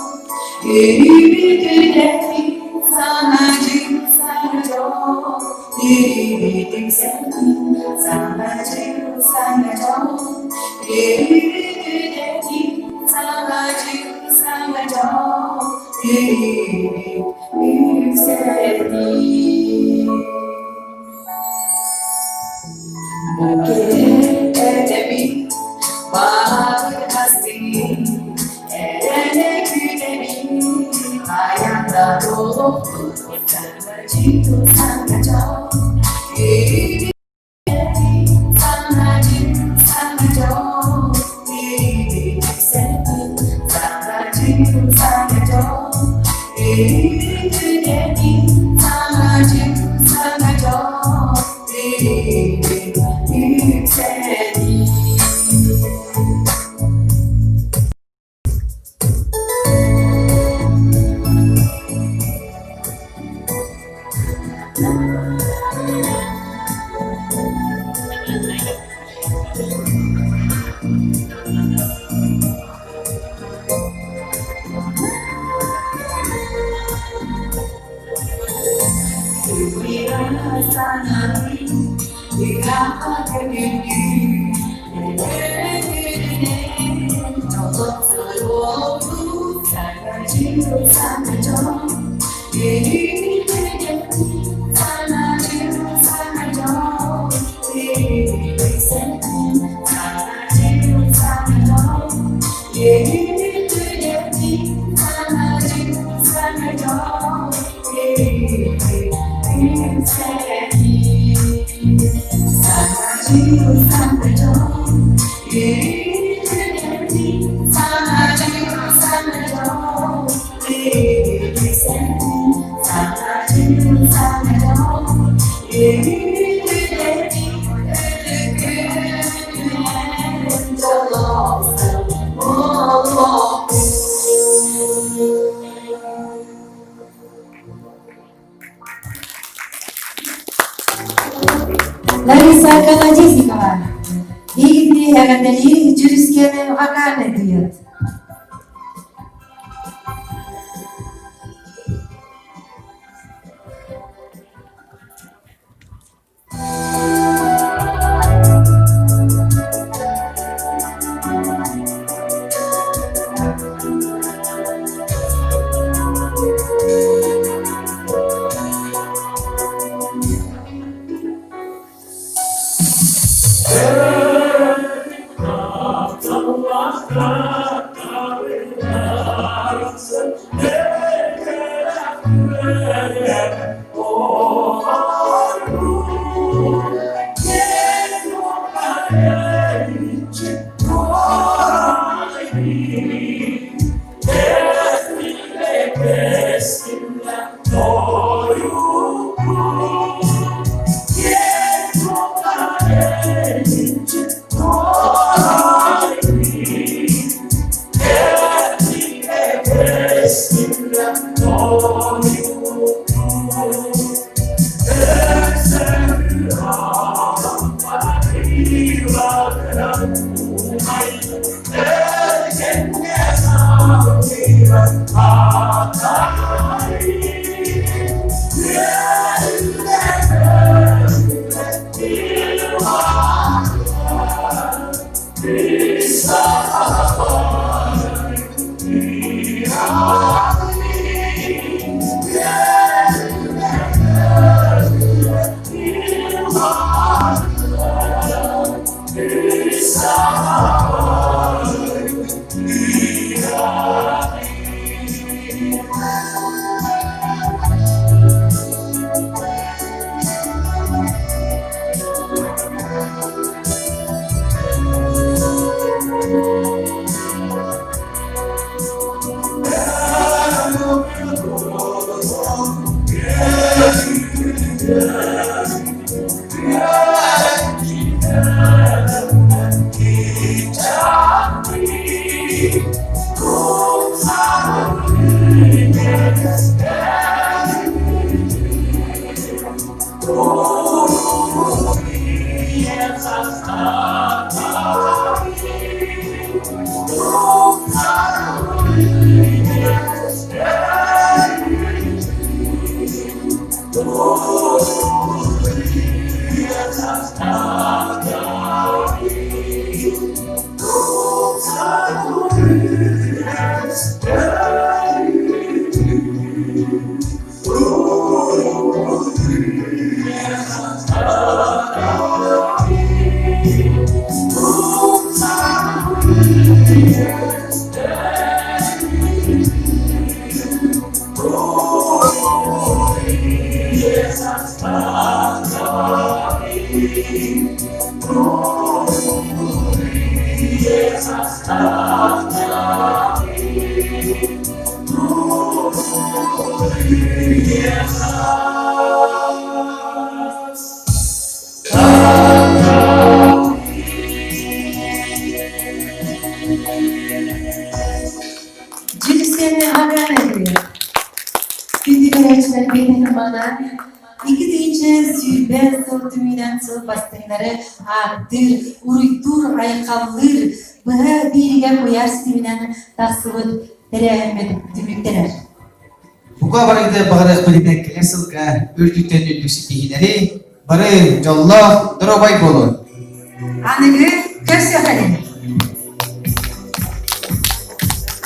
Larissa Kalajisikova. Игорь Ягодали, Джурискене, вокальный дуэт. Cilisini haber ediyor. Günlük öğrenciler benim bana iki deyince zülbe sırtımıyla sıl bastınları aktır, uydur, ayakkabılar, bıha birige koyar sivinen tasıvıt, derehmet tümükteler. Bu kadar da bağırık birine kilesel ka ürküten ünlüsü tihileri barı, jollah, dorobay bolun. Anıgı, köşe halim.